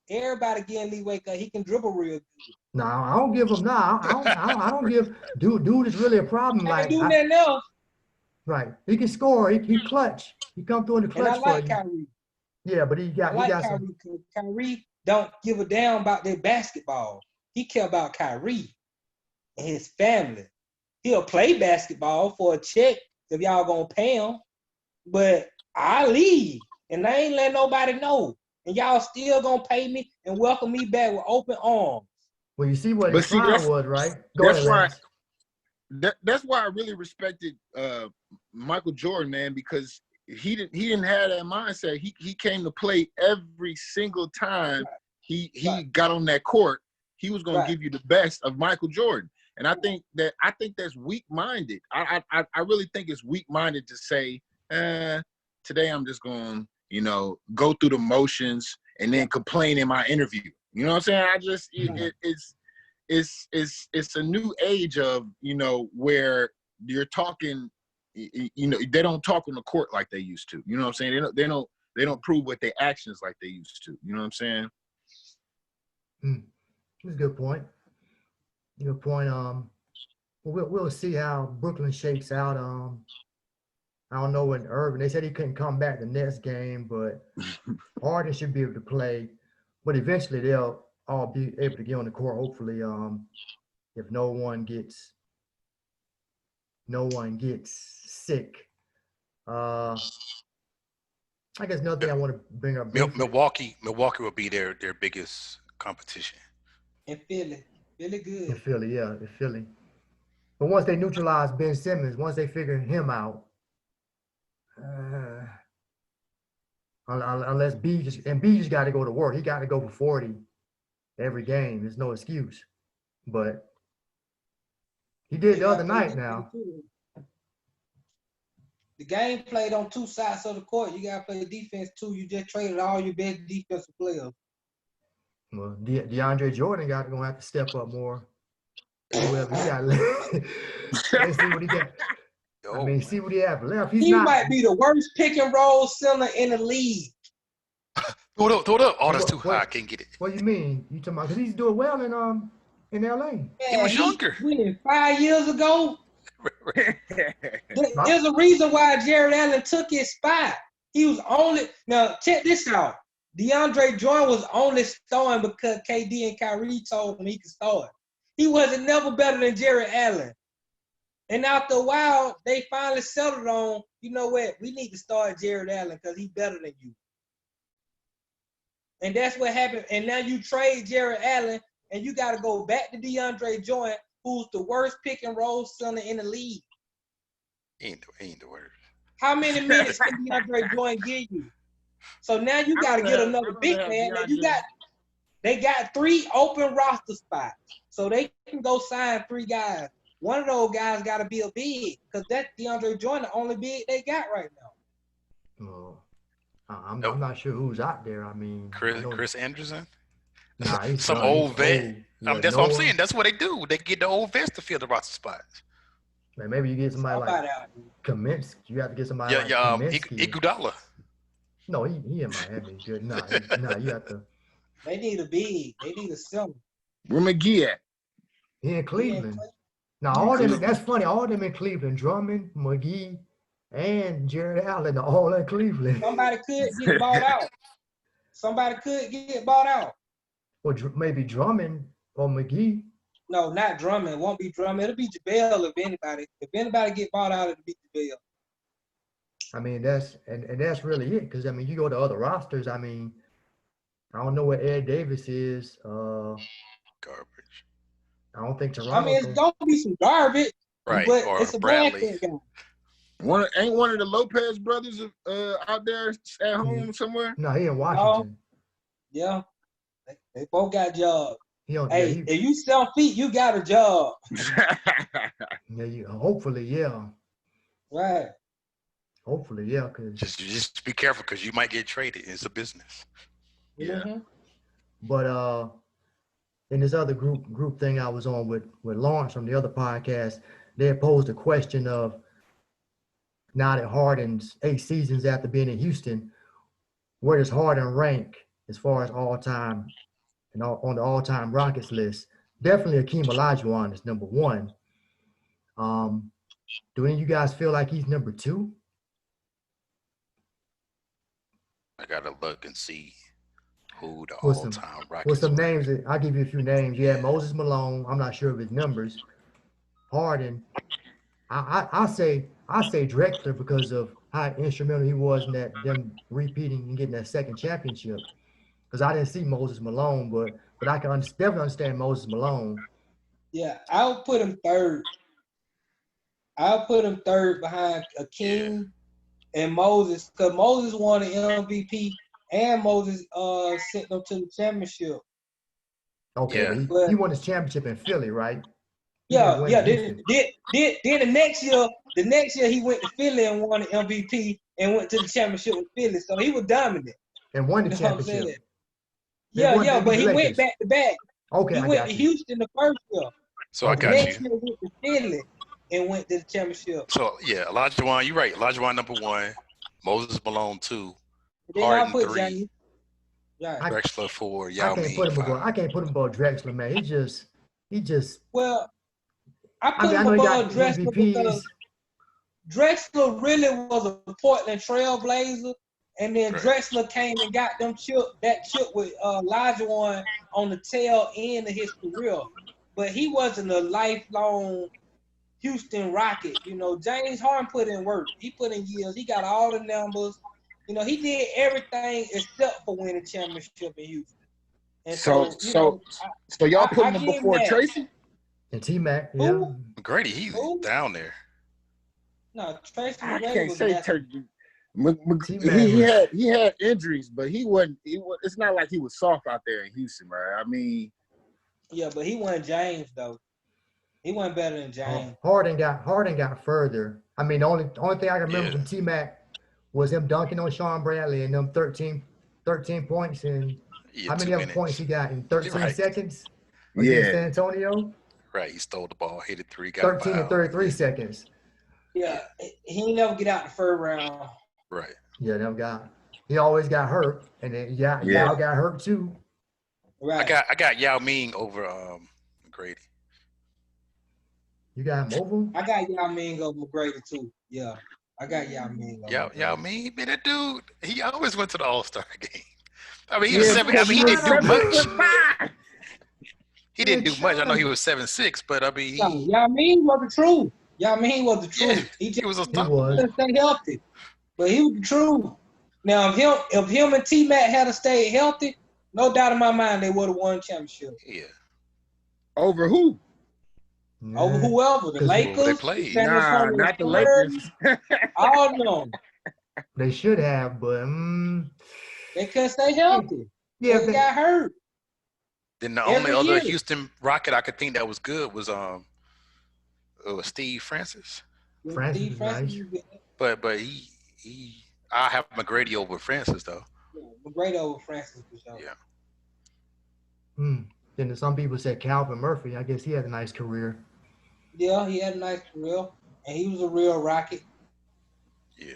Everybody getting leeway because he can dribble real good. No, I don't give him. No, I don't give. Dude is really a problem. Can't do nothing else. Right, he can score. He clutch. He come through in the And I clutch for like you. Kyrie. Yeah, but I he like got Kyrie some. because Kyrie don't give a damn about their basketball. He care about Kyrie and his family. He'll play basketball for a check if y'all gonna pay him, but I leave and I ain't let nobody know. And y'all still gonna pay me and welcome me back with open arms. Well, you see what But his see, crime was, right? Go that's ahead, why Lance. that's why I really respected Michael Jordan, man, because he didn't have that mindset. He came to play every single time he got on that court. He was going to give you the best of Michael Jordan. And I think that's weak-minded. I really think it's weak-minded to say, today I'm just going to, go through the motions and then complain in my interview. You know what I'm saying? It's a new age of, where you're talking, they don't talk on the court like they used to. You know what I'm saying? They don't prove what their actions like they used to. You know what I'm saying? That's a good point. Good point. We'll see how Brooklyn shakes out. I don't know when Irving. They said he couldn't come back the next game, but Harden should be able to play. But eventually they'll all be able to get on the court. Hopefully, if no one gets sick. I guess another thing I want to bring up. Milwaukee will be their biggest competition. In Philly In good. Philly, yeah, in Philly. But once they neutralize Ben Simmons, once they figure him out, unless B just got to go to work. He got to go for 40 every game. There's no excuse. But he did the other night now. The game played on two sides of the court. You gotta play defense too. You just traded all your best defensive players. Well, DeAndre Jordan gonna have to step up more. Whoever he got left. Let's see what he got. I mean, see what he have left. He might be the worst pick and roll center in the league. Throw it up. Oh, that's too high. I can't get it. What do you mean? You talking about? Because he's doing well in LA. Man, he was younger. 5 years ago. There's a reason why Jared Allen took his spot. He was only now check this out. DeAndre Jordan was only starting because KD and Kyrie told him he could start. He wasn't never better than Jared Allen. And after a while, they finally settled on, you know what, we need to start Jared Allen because he's better than you. And that's what happened. And now you trade Jared Allen and you got to go back to DeAndre Jordan, who's the worst pick and roll center in the league. Ain't the worst. How many minutes can DeAndre Jordan give you? So now you got to get another big man. Now they got 3 open roster spots. So they can go sign 3 guys. One of those guys got to be a big because that's DeAndre Jordan, the only big they got right now. Well, I'm not sure who's out there. I mean, Chris Anderson? Nah, he's some old vet. Yeah, that's what I'm saying. That's what they do. They get the old vets to fill the roster spots. Man, maybe you get somebody like Kaminsky. You have to get somebody like Kaminsky. Iguodala. No, he in Miami. Good. Nah, you have to. They need a big. They need a center. Where McGee at? He in Cleveland. Now, all them, that's funny. All them in Cleveland. Drummond, McGee, and Jared Allen are all in Cleveland. Somebody could get bought out. Well, maybe Drummond or McGee. No, not Drummond. It won't be Drummond. It'll be JaVale if anybody. If anybody get bought out, it'll be JaVale. I mean, that's really it. Because, I mean, you go to other rosters. I mean, I don't know what Ed Davis is. Garbage. I don't think Toronto. I mean, it's going to be some garbage. Right. But or it's a Bradley. Ain't one of the Lopez brothers out there at home somewhere? No, he in Washington. Yeah. They both got jobs. If you 7 feet, you got a job. Hopefully, yeah. Right. Hopefully, yeah. Cause just be careful because you might get traded. It's a business. Yeah. Mm-hmm. But in this other group thing I was on with Lawrence from the other podcast, they had posed a question of now that Harden's 8 seasons after being in Houston, where does Harden rank as far as all-time and on the all-time Rockets list? Definitely Hakeem Olajuwon is number 1. Do any of you guys feel like he's number 2? I gotta look and see who the all-time Rockets. With some names, I'll give you a few names. Yeah, Moses Malone. I'm not sure of his numbers. Harden. I say Drexler because of how instrumental he was in them repeating and getting that second championship. Because I didn't see Moses Malone, but I can definitely understand Moses Malone. Yeah, I'll put him third. I'll put him third behind Hakeem and Moses, because Moses won an MVP and Moses sent them to the championship. Okay, yeah. He won his championship in Philly, right? Yeah. Then the next year he went to Philly and won the MVP and went to the championship with Philly. So he was dominant. And won the championship. But he went back to back. Okay, he went to Houston the first year. So I got Next year went to Philly and went to the championship. So yeah, Olajuwon, you're right. Olajuwon number 1, Moses Malone 2, then Harden put 3, James. Right. Drexler 4, I can't put him above Drexler, man. He just. Well, I put him above Drexler because Drexler really was a Portland Trailblazer, and then Drexler came and got that chip with Olajuwon on the tail end of his career. But he wasn't a lifelong Houston Rocket. You know, James Harden put in work. He put in years. He got all the numbers. You know, he did everything except for winning championship in Houston. And so y'all put him before Tracy? And T-Mac, yeah. McGrady, he's down there. No, Tracy I can't say He had injuries, but he wasn't. It's not like he was soft out there in Houston, right? I mean, yeah, but he wasn't James though. He wasn't better than James. Harden got further. I mean, the only thing I can remember from T-Mac was him dunking on Sean Bradley and them 13 points and how many other points he got in 13 seconds against San Antonio? Right, he stole the ball, hit it 3, got 13 and 33 seconds. Yeah, he ain't never get out the first round. Right. Yeah, he always got hurt, and then Yao got hurt too. Right. I got Yao Ming over Grady. You got him over? I got Yao Ming over Grady too. Yeah, I got Yao Ming over. Yao Ming, man, that dude, he always went to the All-Star game. I mean, he was 7. I mean, he didn't do much. He didn't do much. I know he was 7'6", but I mean, Yao Ming was the truth. Yao Ming was the truth. Yeah, he was a he was. Stay healthy, but he was the truth. Now, if him and T-Mac had to stay healthy, no doubt in my mind they would have won championship. Yeah. Over who? Over whoever, the Lakers. They played. Not the Lakers. All of them. They should have, but they couldn't stay healthy. Yeah, they got hurt. Then the only other Houston Rocket I could think that was good was Steve Francis. Francis is nice. But I have McGrady over Francis though. Yeah, McGrady over Francis for sure. Yeah. Then some people said Calvin Murphy. I guess he had a nice career. Yeah, he had a nice career, and he was a real Rocket. Yeah.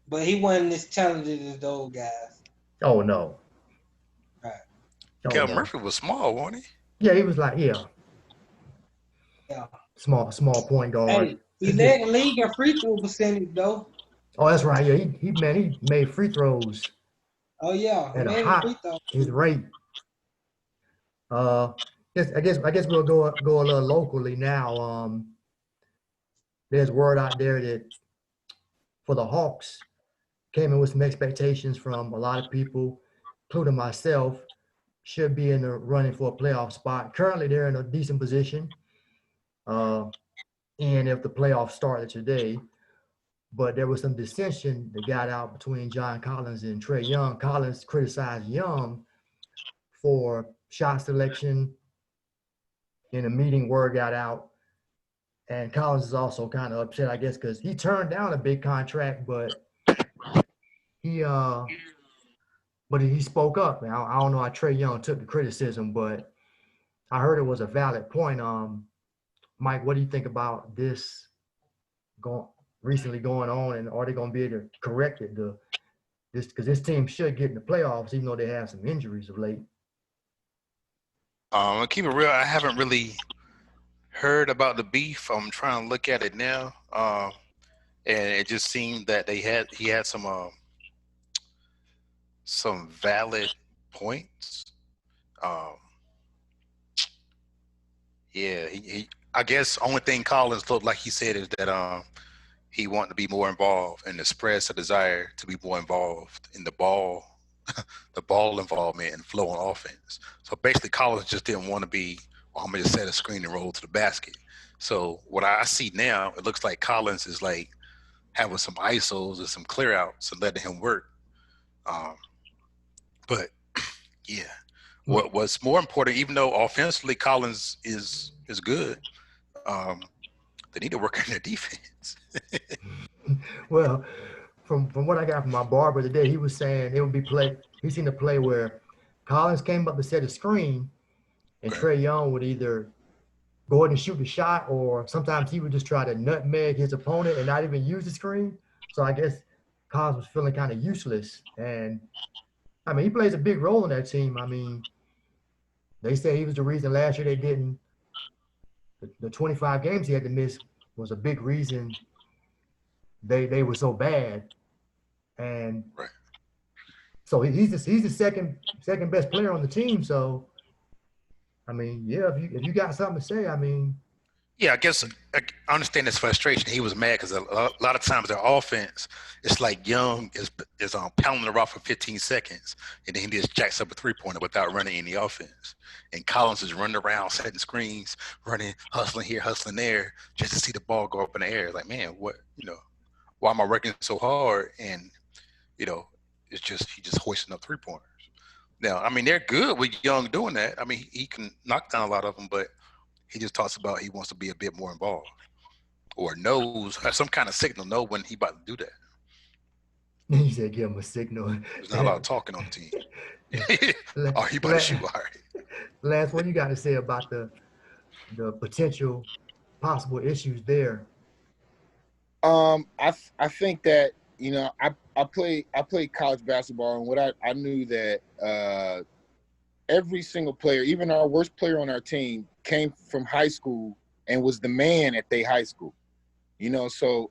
But he wasn't as talented as those guys. Oh no. Right. Calvin Murphy was small, wasn't he? Yeah, he was like small point guard. Hey, he led the league in free throw percentage though. Oh, that's right. Yeah, he made free throws. Oh yeah, at his rate. I guess we'll go a little locally now. There's word out there that for the Hawks came in with some expectations from a lot of people, including myself, should be in the running for a playoff spot. Currently, they're in a decent position. And if the playoffs started today, but there was some dissension that got out between John Collins and Trae Young. Collins criticized Young for shot selection. In a meeting, word got out. And Collins is also kind of upset, I guess, because he turned down a big contract, but he spoke up. Now, I don't know how Trae Young took the criticism, but I heard it was a valid point. Mike, what do you think about this recently going on, and are they going to be able to correct it? Because this team should get in the playoffs, even though they have some injuries of late. I'll keep it real. I haven't really heard about the beef. I'm trying to look at it now, and it just seemed that he had some valid points. I guess only thing Collins looked like he said is that he wanted to be more involved and expressed a desire to be more involved in the ball involvement and flow on offense. So basically Collins just didn't want to be, I'm going to set a screen and roll to the basket. So what I see now, it looks like Collins is like having some ISOs and some clear outs and letting him work. But yeah, what's more important, even though offensively Collins is good, they need to work on their defense. Well, from what I got from my barber today, he was saying it would be he's seen a play where Collins came up to set a screen, and Trae Young would either go ahead and shoot the shot, or sometimes he would just try to nutmeg his opponent and not even use the screen. So I guess Collins was feeling kind of useless. And I mean, he plays a big role in that team. I mean, they say he was the reason last year they didn't. The 25 games he had to miss was a big reason they were so bad. And so he's the second best player on the team. So I mean, yeah, if you got something to say, I mean. Yeah, I guess I understand his frustration. He was mad because a lot of times their offense, it's like Young is pounding the rock for 15 seconds, and then he just jacks up a three-pointer without running any offense. And Collins is running around, setting screens, running, hustling here, hustling there, just to see the ball go up in the air. Like, man, what why am I working so hard? And it's just he just hoisting up 3-pointers. Now, I mean, they're good with Young doing that. I mean, he can knock down a lot of them, but he just talks about he wants to be a bit more involved, or knows, has some kind of signal, know when he about to do that. He said, give him a signal. There's not a lot of talking on the team. Oh, he about to shoot. All right. Lance, what you got to say about the potential possible issues there? I think that I played college basketball, and what I knew that every single player, even our worst player on our team, came from high school and was the man at their high school. So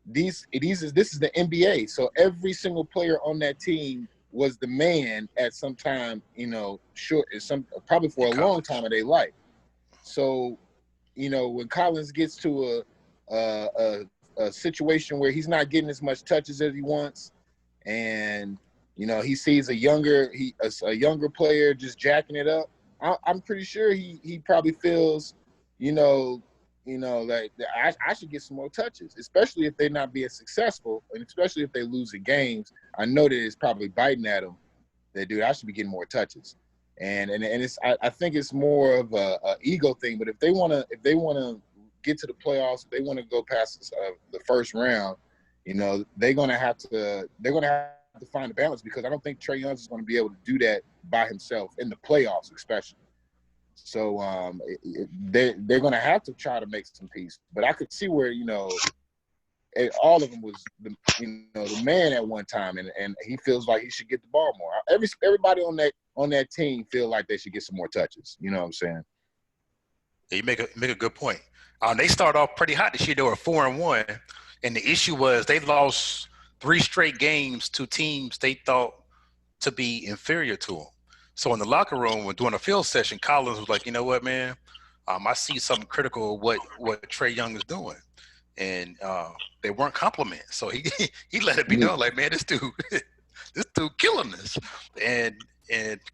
this is the NBA. So every single player on that team was the man at some time, probably for a long time of their life. So, when Collins gets to a situation where he's not getting as much touches as he wants, and he sees a younger player just jacking it up, I'm pretty sure he probably feels, like I should get some more touches, especially if they're not being successful, and especially if they lose the games. I know that it's probably biting at them. That dude, I should be getting more touches, and it's I think it's more of a ego thing. But if they want to get to the playoffs, if they want to go past the first round, they're gonna have to find a balance, because I don't think Trae Young is going to be able to do that by himself in the playoffs, especially. So they're going to have to try to make some peace. But I could see where all of them was the man at one time, and he feels like he should get the ball more. Everybody on that team feel like they should get some more touches. You know what I'm saying? Yeah, you make a good point. They started off pretty hot this year. They were 4-1, and the issue was they lost 3 straight games to teams they thought to be inferior to them. So in the locker room, when doing a field session, Collins was like, "You know what, man? I see something critical of what Trae Young is doing," and they weren't compliments. So he let it be known, like, "Man, this dude killing this." And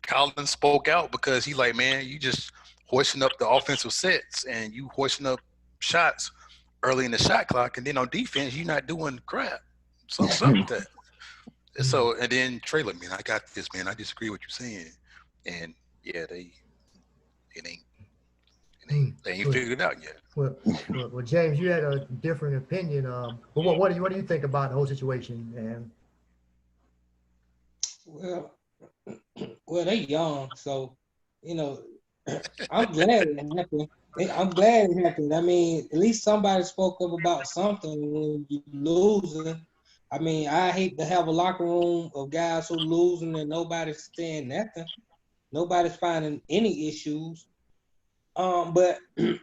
Collins spoke out, because he like, "Man, you just hoisting up the offensive sets, and you hoisting up shots early in the shot clock, and then on defense, you're not doing crap." Something like that. So, and then Trae like, "Man, I got this, man. I disagree with what you're saying." And yeah, they ain't figured it out yet. Well, James, you had a different opinion. But what do you think about the whole situation, man? Well, they young, so I'm glad it happened. I'm glad it happened. I mean, at least somebody spoke up about something when you losing. I mean, I hate to have a locker room of guys who losing and nobody's saying nothing. Nobody's finding any issues. But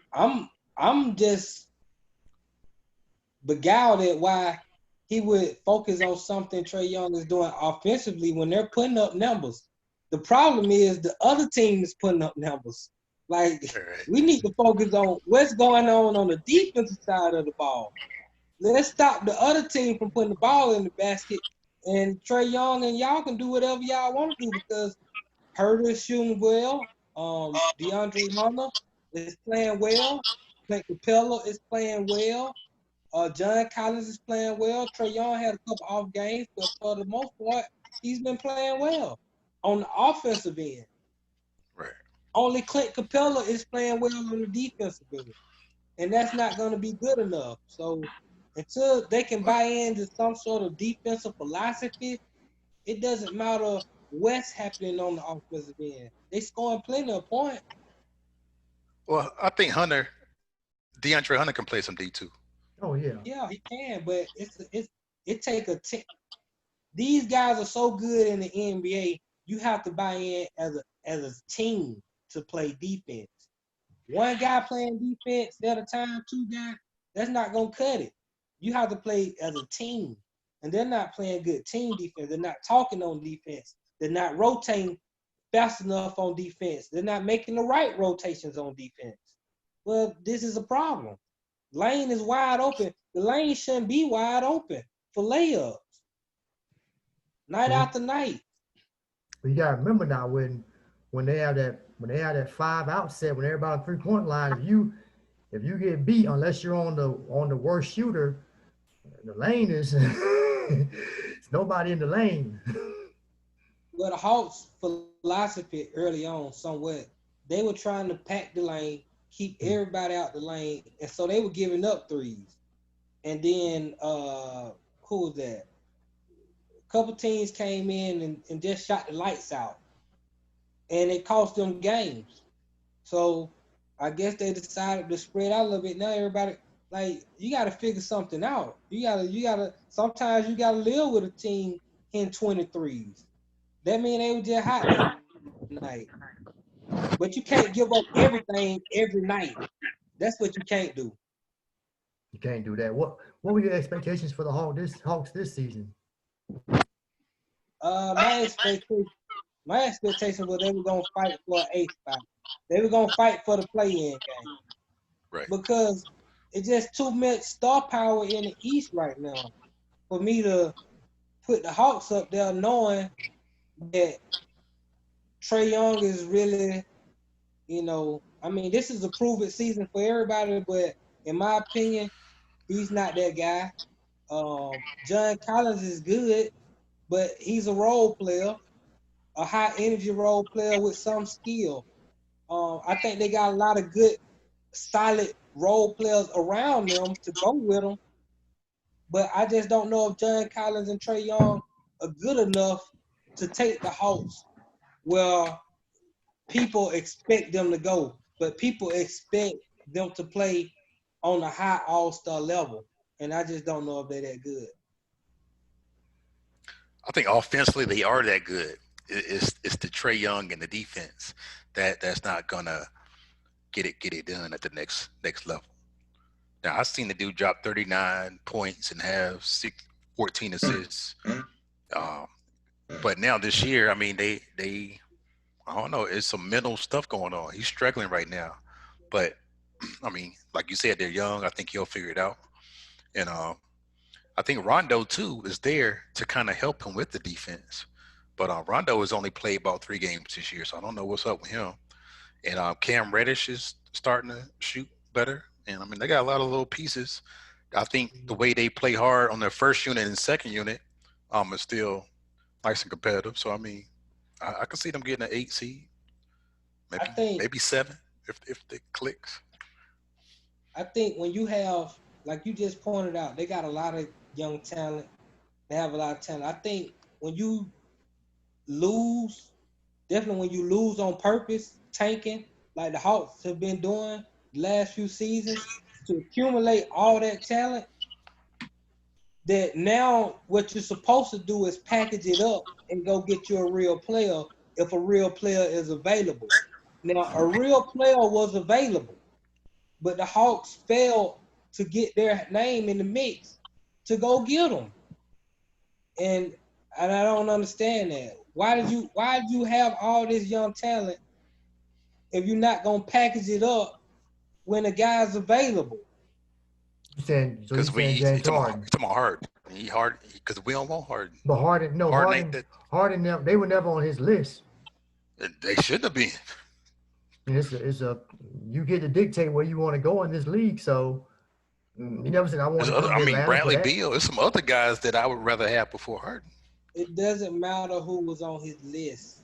I'm just beguiled at why he would focus on something Trae Young is doing offensively when they're putting up numbers. The problem is the other team is putting up numbers. Like, we need to focus on what's going on the defensive side of the ball. Let's stop the other team from putting the ball in the basket, and Trae Young and y'all can do whatever y'all want to do, because Herder is shooting well. DeAndre Hunter is playing well. Clint Capella is playing well. John Collins is playing well. Trae Young had a couple off games, but for the most part, he's been playing well on the offensive end. Right. Only Clint Capella is playing well on the defensive end, and that's not going to be good enough. So until they can buy into some sort of defensive philosophy, it doesn't matter what's happening on the offensive end. They scoring plenty of points. Well, I think DeAndre Hunter can play some D too. Oh yeah. Yeah, he can, but it take a team. These guys are so good in the NBA. You have to buy in as a team to play defense. One guy playing defense at a time, 2 guys, that's not gonna cut it. You have to play as a team, and they're not playing good team defense. They're not talking on defense. They're not rotating fast enough on defense. They're not making the right rotations on defense. Well, this is a problem. Lane is wide open. The lane shouldn't be wide open for layups. Night after night. But you gotta remember now, when they have that 5 out set, when everybody on 3-point line, if you get beat, unless you're on the worst shooter, The lane is it's nobody in the lane. Well, the Hawks' philosophy early on, somewhat, they were trying to pack the lane, keep everybody out the lane, and so they were giving up threes. And then who was that? A couple teams came in and just shot the lights out, and it cost them games. So I guess they decided to spread out a little bit. Now everybody, like, you got to figure something out. You gotta. Sometimes you gotta live with a team in 23s. That mean they were just hot that night. But you can't give up everything every night. That's what you can't do. You can't do that. What were your expectations for the Hawks this season? My expectation was they were gonna fight for an eighth spot. They were gonna fight for the play-in game Right. because it's just too much star power in the East right now for me to put the Hawks up there, knowing that Trae Young is really, I mean, this is a proven season for everybody, but in my opinion, he's not that guy. John Collins is good, but he's a role player, a high energy role player with some skill. I think they got a lot of good, solid role players around them to go with them, but I just don't know if John Collins and Trae Young are good enough to take the Hawks where people expect them to go, but people expect them to play on a high all-star level, and I just don't know if they're that good. I think offensively they are that good. It's the Trae Young and the defense that's not gonna get it done at the next level. Now I've seen the dude drop 39 points and have 14 assists. Um, but now this year, I mean, they I don't know. It's some mental stuff going on. He's struggling right now, but I mean, like you said, they're young. I think he'll figure it out. And I think Rondo too is there to kind of help him with the defense. But Rondo has only played about 3 games this year, so I don't know what's up with him. And Cam Reddish is starting to shoot better. And I mean, they got a lot of little pieces. I think the way they play hard on their first unit and second unit is still nice and competitive. So I mean, I can see them getting an 8 seed, I think maybe 7 if it clicks. I think when you have, like you just pointed out, they got a lot of young talent. They have a lot of talent. I think when you lose, definitely when you lose on purpose, tanking, like the Hawks have been doing the last few seasons, to accumulate all that talent, that now what you're supposed to do is package it up and go get you a real player if a real player is available. Now, a real player was available, but the Hawks failed to get their name in the mix to go get them. And I don't understand that. Why did you have all this young talent if you're not gonna package it up when the guy's available? Because You saying James Harden? he talking about Harden. He hard because we don't want Harden. But Harden, no Harden ain't Harden, that. Harden. They were never on his list. They shouldn't have been. And it's a you get to dictate where you want to go in this league. So you never said I want There's to other. come I to mean, Atlanta for Bradley that. Beal. There's some other guys that I would rather have before Harden. It doesn't matter who was on his list.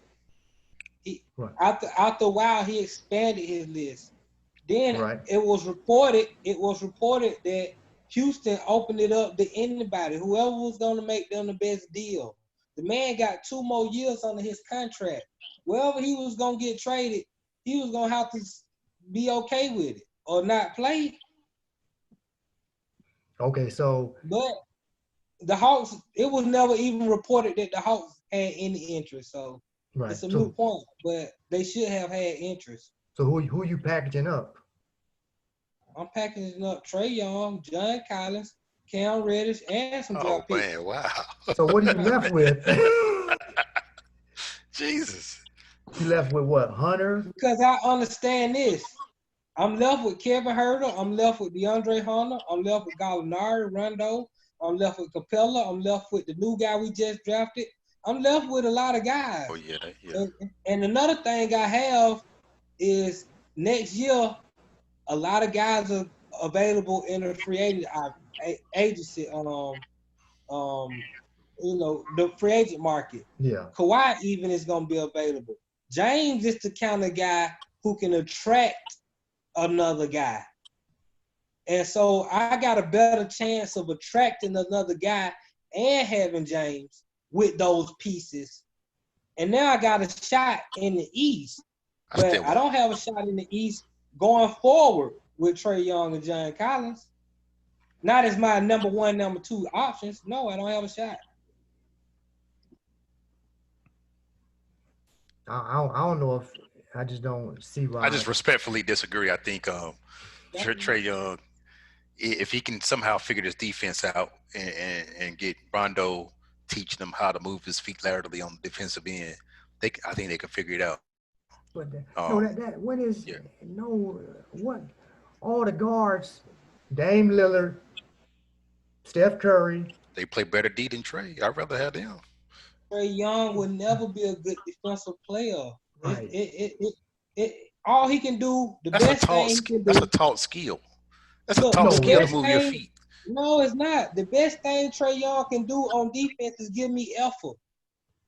He Right. after a while he expanded his list. Then Right. it was reported that Houston opened it up to anybody, whoever was going to make them the best deal. The man got 2 more years under his contract. Wherever he was going to get traded, he was going to have to be okay with it or not play. Okay. So But the Hawks, it was never even reported that the Hawks had any interest. So right. it's a So moot point, but they should have had interest. so who you packaging up? I'm packaging up Trae Young, John Collins, Cam Reddish, and some Oh draft picks. man, wow. So what are you left with? Jesus. You left with what? Hunter. Because I understand this. I'm left with Kevin Herter. I'm left with DeAndre Hunter. I'm left with Gallinari, Rondo. I'm left with Capella. I'm left with the new guy we just drafted. I'm left with a lot of guys. Oh yeah, yeah. And another thing I have is next year, a lot of guys are available in the free agent. agency, the free agent market. Yeah. Kawhi even is going to be available. James is the kind of guy who can attract another guy. And so I got a better chance of attracting another guy and having James with those pieces. And now I got a shot in the East. But I don't have a shot in the East going forward with Trae Young and John Collins. Not as my number one, number two options. No, I don't have a shot. I don't know if I just don't see why. I just respectfully disagree. I think Trae Young, if he can somehow figure this defense out and get Rondo teaching him how to move his feet laterally on the defensive end, I think they can figure it out. But what all the guards, Dame Lillard, Steph Curry. They play better D than Trae. I'd rather have them. Trae Young would never be a good defensive player. Right. All he can do, That's a taught skill. That's a taught skill to move your feet. No, it's not. The best thing Trae Young can do on defense is give me effort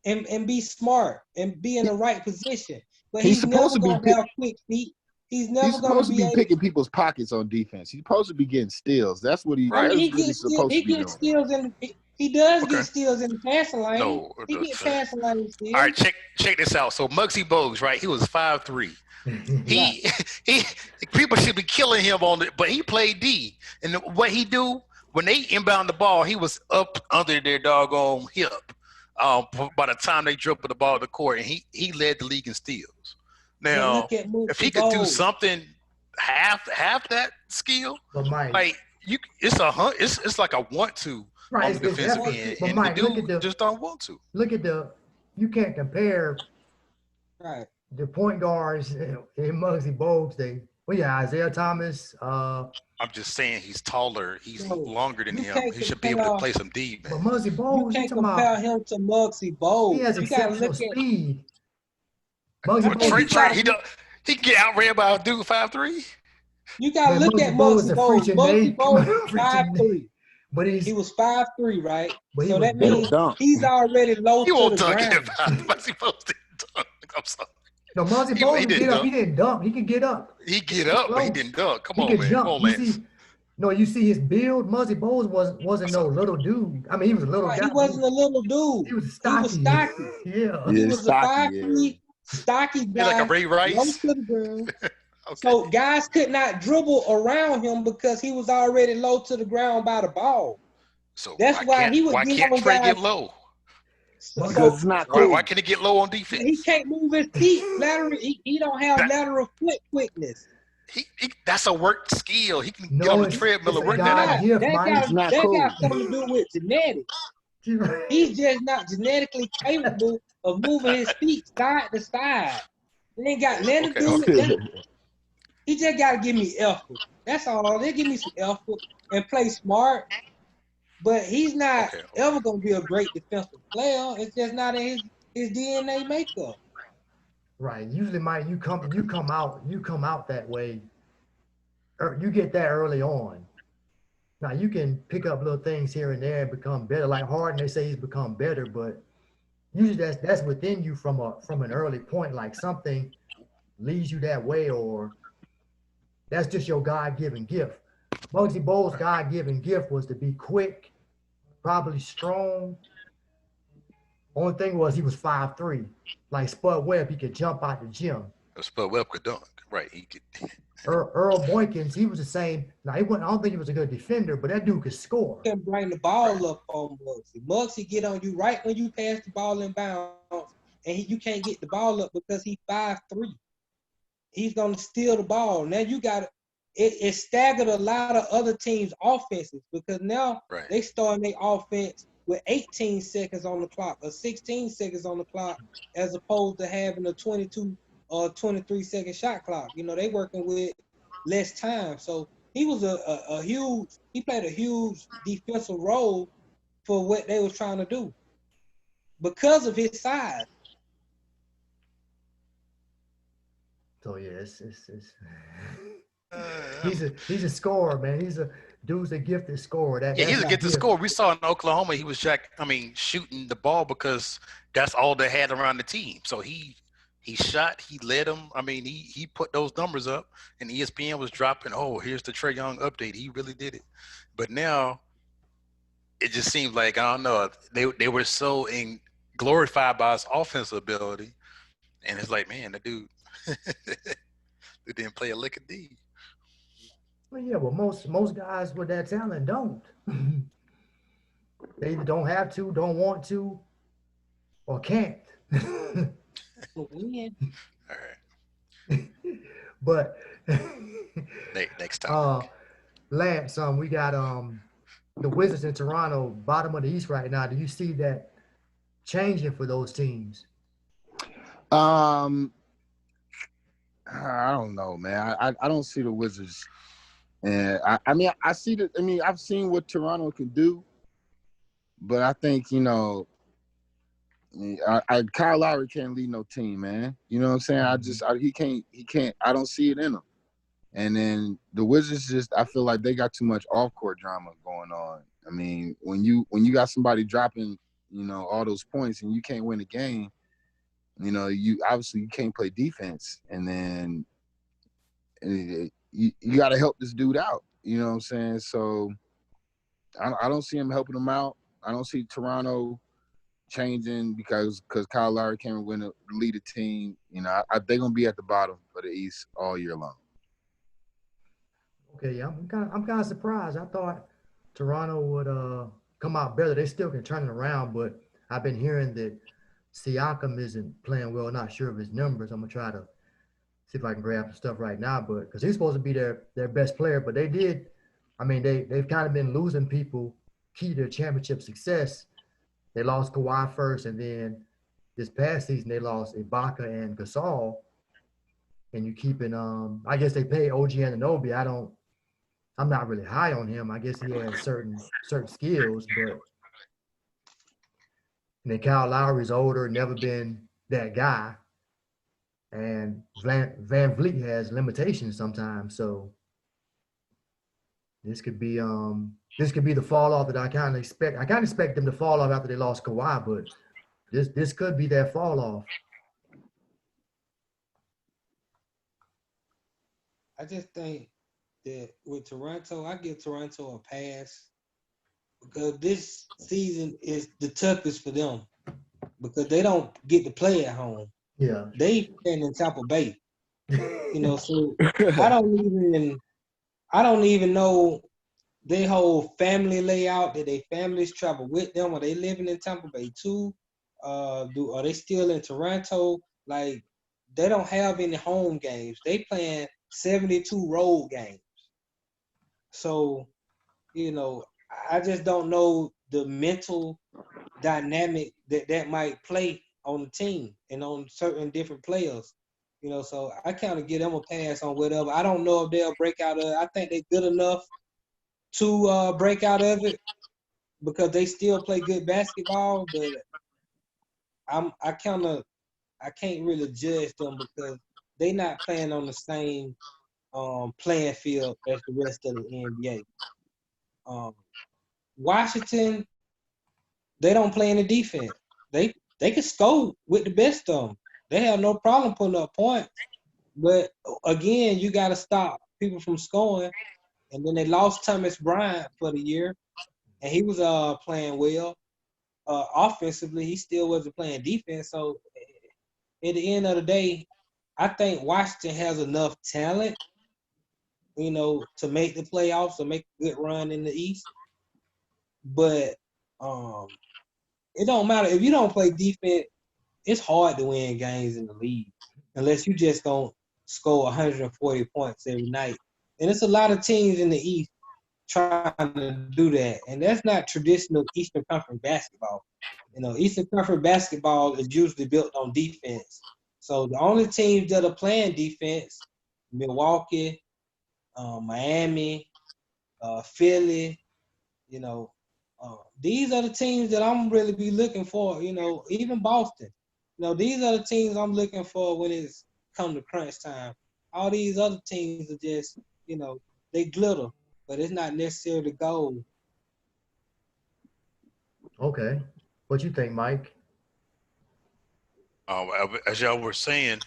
and be smart and be in the right position. But he's supposed never to have quick feet. He's supposed to be picking people's pockets on defense. He's supposed to be getting steals. That's what he. Right. He gets steals in. He does get steals in the passing lane. No, he gets passing lane steals. All right, check this out. So Muggsy Bogues, right? He was 5'3". He people should be killing him on it, but he played D. And what he do when they inbound the ball, he was up under their doggone hip. By the time they dribbled the ball to the court, and he led the league in steals. Now, if he could do something half that skill, like it's like a want to on the defensive end, and Mike, the dude just don't want to. Look at you can't compare the point guards in Muggsy Bogues. Isaiah Thomas. I'm just saying he's taller. He's longer than him. He should be able to play some D, man. But Muggsy Bogues, you can't compare him to Muggsy Bogues. He has exceptional speed. He can get outran by a dude 5'3". You gotta look at Muggsy Bogues. Muggsy Bogues was 5'3". But he was 5'3", right? So that means he's already low to the ground. Muggsy Bogues didn't dunk. I'm sorry. No, Muggsy Bogues he didn't dunk. He could get up. He get up, but he didn't dunk. Come on, man. Come on, Lance. You see his build. Muggsy Bogues wasn't no little dude. I mean, he was a little guy. He wasn't a little dude. He was stocky. Yeah. He was a 5'3", stocky guy. Like a Ray Rice. Okay. So guys could not dribble around him because he was already low to the ground by the ball. So that's why he was. Why can't Trae get low? Because it's not cool. Why can he get low on defense? He can't move his feet laterally. He don't have lateral foot quickness. That's a work skill. He can get on the treadmill and work that out. That got something to do with genetics. He's just not genetically capable of moving his feet side to side. He ain't got nothing to do with that. He just got to give me effort. That's all. They give me some effort and play smart. But he's not ever going to be a great defensive player. It's just not in his DNA makeup. Right. Usually, Mike, you come out that way. You get that early on. Now you can pick up little things here and there and become better. Like Harden, they say he's become better, but usually that's within you from an early point. Like something leads you that way, or that's just your God-given gift. Muggsy Bogues' God-given gift was to be quick, probably strong. Only thing was he was 5'3". Like Spud Webb, he could jump out the gym. Spud Webb could dunk, right? He could. Earl Boykins, he was the same. Now I don't think he was a good defender, but that dude could score. He can bring the ball up on Muggsy. Muggsy get on you right when you pass the ball in bounds, and you can't get the ball up because he's 5'3". He's gonna steal the ball. Now you got it staggered a lot of other teams' offenses because now they starting their offense with 18 seconds on the clock or 16 seconds on the clock as opposed to having a 22 or 23-second shot clock. They working with less time. So he was he played a huge defensive role for what they was trying to do because of his size. So yeah, he's a scorer, man. dude's a gifted scorer. Yeah, That's he's a his get to gift. score. We saw in Oklahoma, he was shooting the ball because that's all they had around the team. So he shot, he led them. I mean, he put those numbers up, and ESPN was dropping. Oh, here's the Trae Young update. He really did it. But now it just seems like I don't know. They were so glorified by his offensive ability, and it's like, man, the dude, they didn't play a lick of D. Well, yeah, well, most guys with that talent don't. They either don't have to, don't want to, or can't. Win. All right, But next uh, topic. Lance, we got the Wizards in Toronto, bottom of the East right now. Do you see that changing for those teams? Um, I don't know, man. I don't see the Wizards, and I mean I see the. I mean I've seen what Toronto can do, but I think Kyle Lowry can't lead no team, man. You know what I'm saying? He can't. I don't see it in him. And then the Wizards I feel like they got too much off-court drama going on. I mean, when you got somebody dropping, all those points and you can't win a game, you obviously you can't play defense. And then you got to help this dude out. You know what I'm saying? So I don't see him helping him out. I don't see Toronto changing because Kyle Lowry can't lead a team. They're gonna be at the bottom of the East all year long. Okay, yeah, I'm kind of surprised. I thought Toronto would come out better. They still can turn it around, but I've been hearing that Siakam isn't playing well. Not sure of his numbers. I'm gonna try to see if I can grab some stuff right now, but because he's supposed to be their best player, but they did. I mean, they've kind of been losing people key to their championship success. They lost Kawhi first, and then this past season they lost Ibaka and Gasol. And you keeping I guess they pay OG Anunoby. I'm not really high on him. I guess he has certain skills, but and then Kyle Lowry's older, never been that guy. And Van Vliet has limitations sometimes. So this could be the fall off that I kind of expect. I kind of expect them to fall off after they lost Kawhi, but this could be their fall off. I just think that with Toronto, I give Toronto a pass because this season is the toughest for them because they don't get to play at home. Yeah. They playing in Tampa Bay. So I don't even know their whole family layout. Did their families travel with them? Are they living in Tampa Bay too? Are they still in Toronto? Like they don't have any home games. They playing 72 road games. So, I just don't know the mental dynamic that might play on the team and on certain different players. So I kind of give them a pass on whatever. I don't know if they'll break out of it. I think they're good enough to break out of it because they still play good basketball, but I can't really judge them because they not playing on the same playing field as the rest of the NBA. Washington, they don't play any defense. They can score with the best of them. They have no problem putting up points. But again, you got to stop people from scoring. And then they lost Thomas Bryant for the year, and he was playing well. Offensively, he still wasn't playing defense. So at the end of the day, I think Washington has enough talent, to make the playoffs or make a good run in the East. But it don't matter if you don't play defense. It's hard to win games in the league unless you just don't score 140 points every night. And it's a lot of teams in the East trying to do that, and that's not traditional Eastern Conference basketball. Eastern Conference basketball is usually built on defense. So the only teams that are playing defense, Milwaukee, Miami, Philly, these are the teams that I'm really be looking for. Even Boston. These are the teams I'm looking for when it's come to crunch time. All these other teams are just, they glitter. but it's not necessarily the goal. Okay. What you think, Mike? As y'all were saying,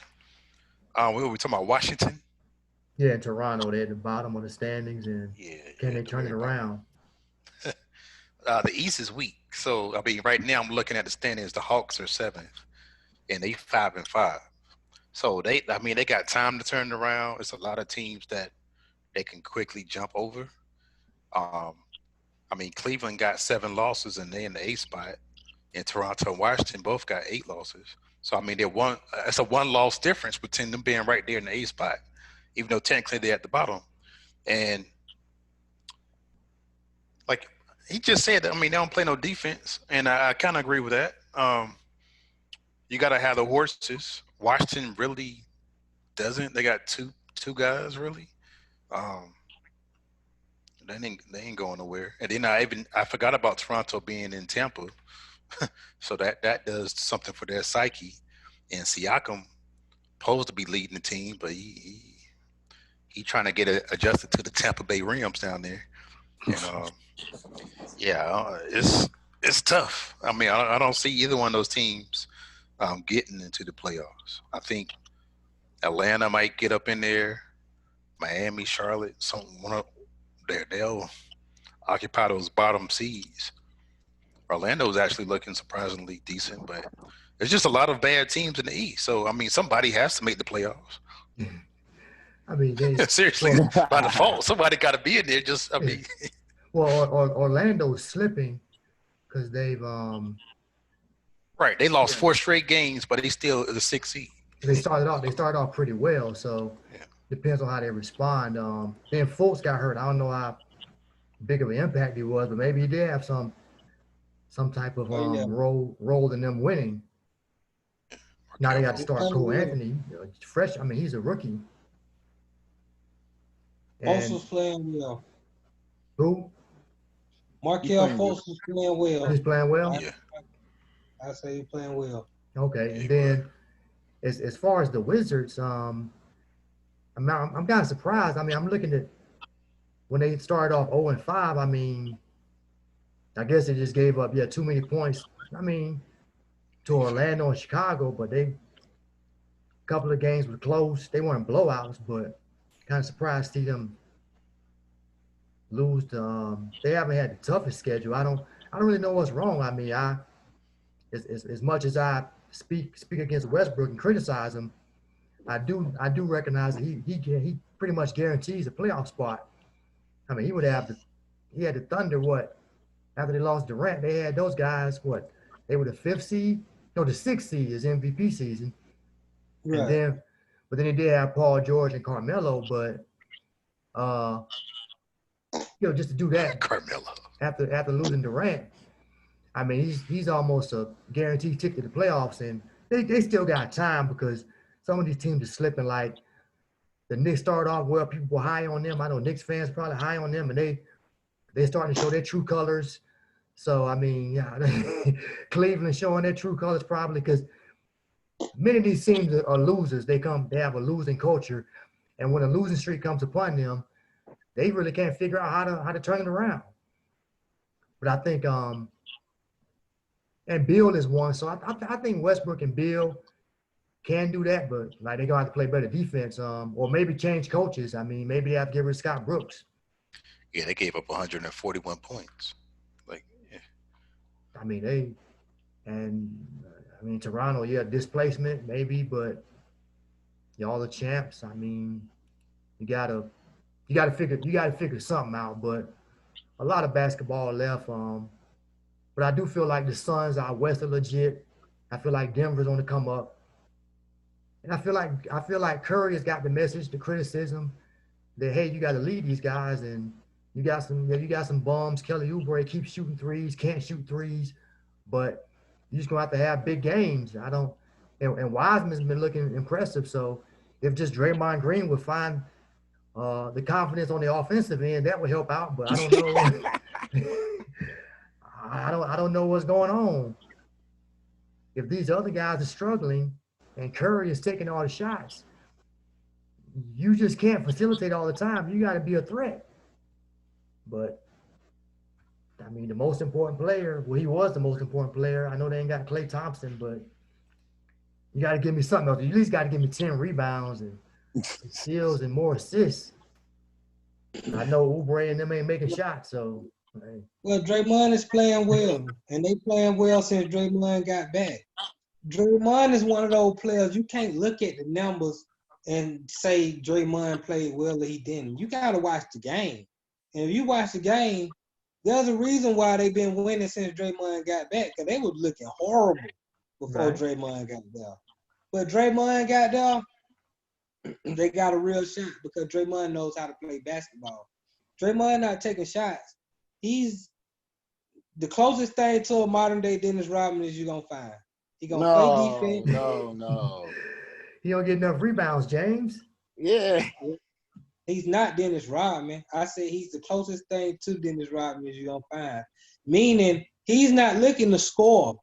we were talking about Washington. Yeah, in Toronto, they're at the bottom of the standings, and Yeah, can at they the turn very it bottom. around? The East is weak. So I mean, right now I'm looking at the standings. The Hawks are 7th, and they 5-5. So they got time to turn it around. It's a lot of teams that they can quickly jump over. Um, I mean, Cleveland got 7 losses, and they in the 8th spot. And Toronto and Washington both got 8 losses. So I mean, they're one. It's a 1-loss difference between them being right there in the 8th spot, even though technically they're at the bottom. And like he just said, I mean, they don't play no defense, and I kind of agree with that. You got to have the horses. Washington really doesn't. They got two guys really. Um, they ain't going nowhere. And then I forgot about Toronto being in Tampa, so that does something for their psyche. And Siakam supposed to be leading the team, but he trying to get adjusted to the Tampa Bay Rams down there. And it's tough. I mean, I don't see either one of those teams getting into the playoffs. I think Atlanta might get up in there. Miami, Charlotte, they'll occupy those bottom seeds. Orlando's actually looking surprisingly decent, but there's just a lot of bad teams in the East. So I mean, somebody has to make the playoffs. I mean, Seriously, by default, somebody got to be in there. Orlando's slipping because they've right. They lost 4 straight games, but they still the 6th seed. They started off pretty well, so depends on how they respond. Then Fultz got hurt. I don't know how big of an impact he was, but maybe he did have some type of role in them winning. Now they got to start Cole Anthony, fresh. I mean, he's a rookie. Fultz was playing well. Who? Markelle Fultz was playing well. He's playing well? Yeah. I say he's playing well. Okay. And then as far as the Wizards, I'm kind of surprised. I mean, I'm looking at when they started off 0-5, I mean, I guess they just gave up, too many points. I mean, to Orlando and Chicago, but a couple of games were close. They weren't blowouts, but kind of surprised to see them lose. They haven't had the toughest schedule. I don't really know what's wrong. I mean, as much as I speak against Westbrook and criticize him, I do recognize that he pretty much guarantees a playoff spot. I mean, he had the Thunder after they lost Durant, they had those guys they were the 5th seed, no, the 6th seed is MVP season, right. And then they did have Paul George and Carmelo, but just to do that, Carmelo after losing Durant, I mean, he's almost a guaranteed ticket to the playoffs, and they still got time because some of these teams are slipping. Like the Knicks started off well, people were high on them. I know Knicks fans probably high on them, and they're starting to show their true colors. So I mean, Cleveland showing their true colors probably because many of these teams are losers. They have a losing culture, and when a losing streak comes upon them, they really can't figure out how to turn it around. But I think and Bill is one. So I think Westbrook and Bill can do that, but like they're gonna have to play better defense, or maybe change coaches. I mean, maybe they have to get rid of Scott Brooks. Yeah, they gave up 141 points. I mean, Toronto, displacement maybe, but y'all the champs. I mean, you gotta figure something out. But a lot of basketball left. But I do feel like the Suns out west are legit. I feel like Denver's on the come up. And I feel like Curry has got the message, the criticism that hey, you got to lead these guys, and you got some bums. Kelly Oubre keeps shooting threes, can't shoot threes, but you're just gonna have big games. And Wiseman's been looking impressive. So if just Draymond Green would find the confidence on the offensive end, that would help out. But I don't know. I don't know what's going on. If these other guys are struggling and Curry is taking all the shots, you just can't facilitate all the time. You got to be a threat. But I mean, the most important player. Well, he was the most important player. I know they ain't got Klay Thompson, but you got to give me something else. You at least got to give me 10 rebounds and some steals and more assists. I know Oubre and them ain't making shots, so hey. Well, Draymond is playing well, and they playing well since Draymond got back. Draymond is one of those players you can't look at the numbers and say Draymond played well or he didn't. You got to watch the game. And if you watch the game, there's a reason why they've been winning since Draymond got back, because they were looking horrible before Right. Draymond got there. But Draymond got there, they got a real shot because Draymond knows how to play basketball. Draymond not taking shots. He's the closest thing to a modern day Dennis Rodman is you're gonna find. He gonna play defense. No. He don't get enough rebounds, James. Yeah. He's not Dennis Rodman. I say he's the closest thing to Dennis Rodman as you're gonna find. Meaning he's not looking to score.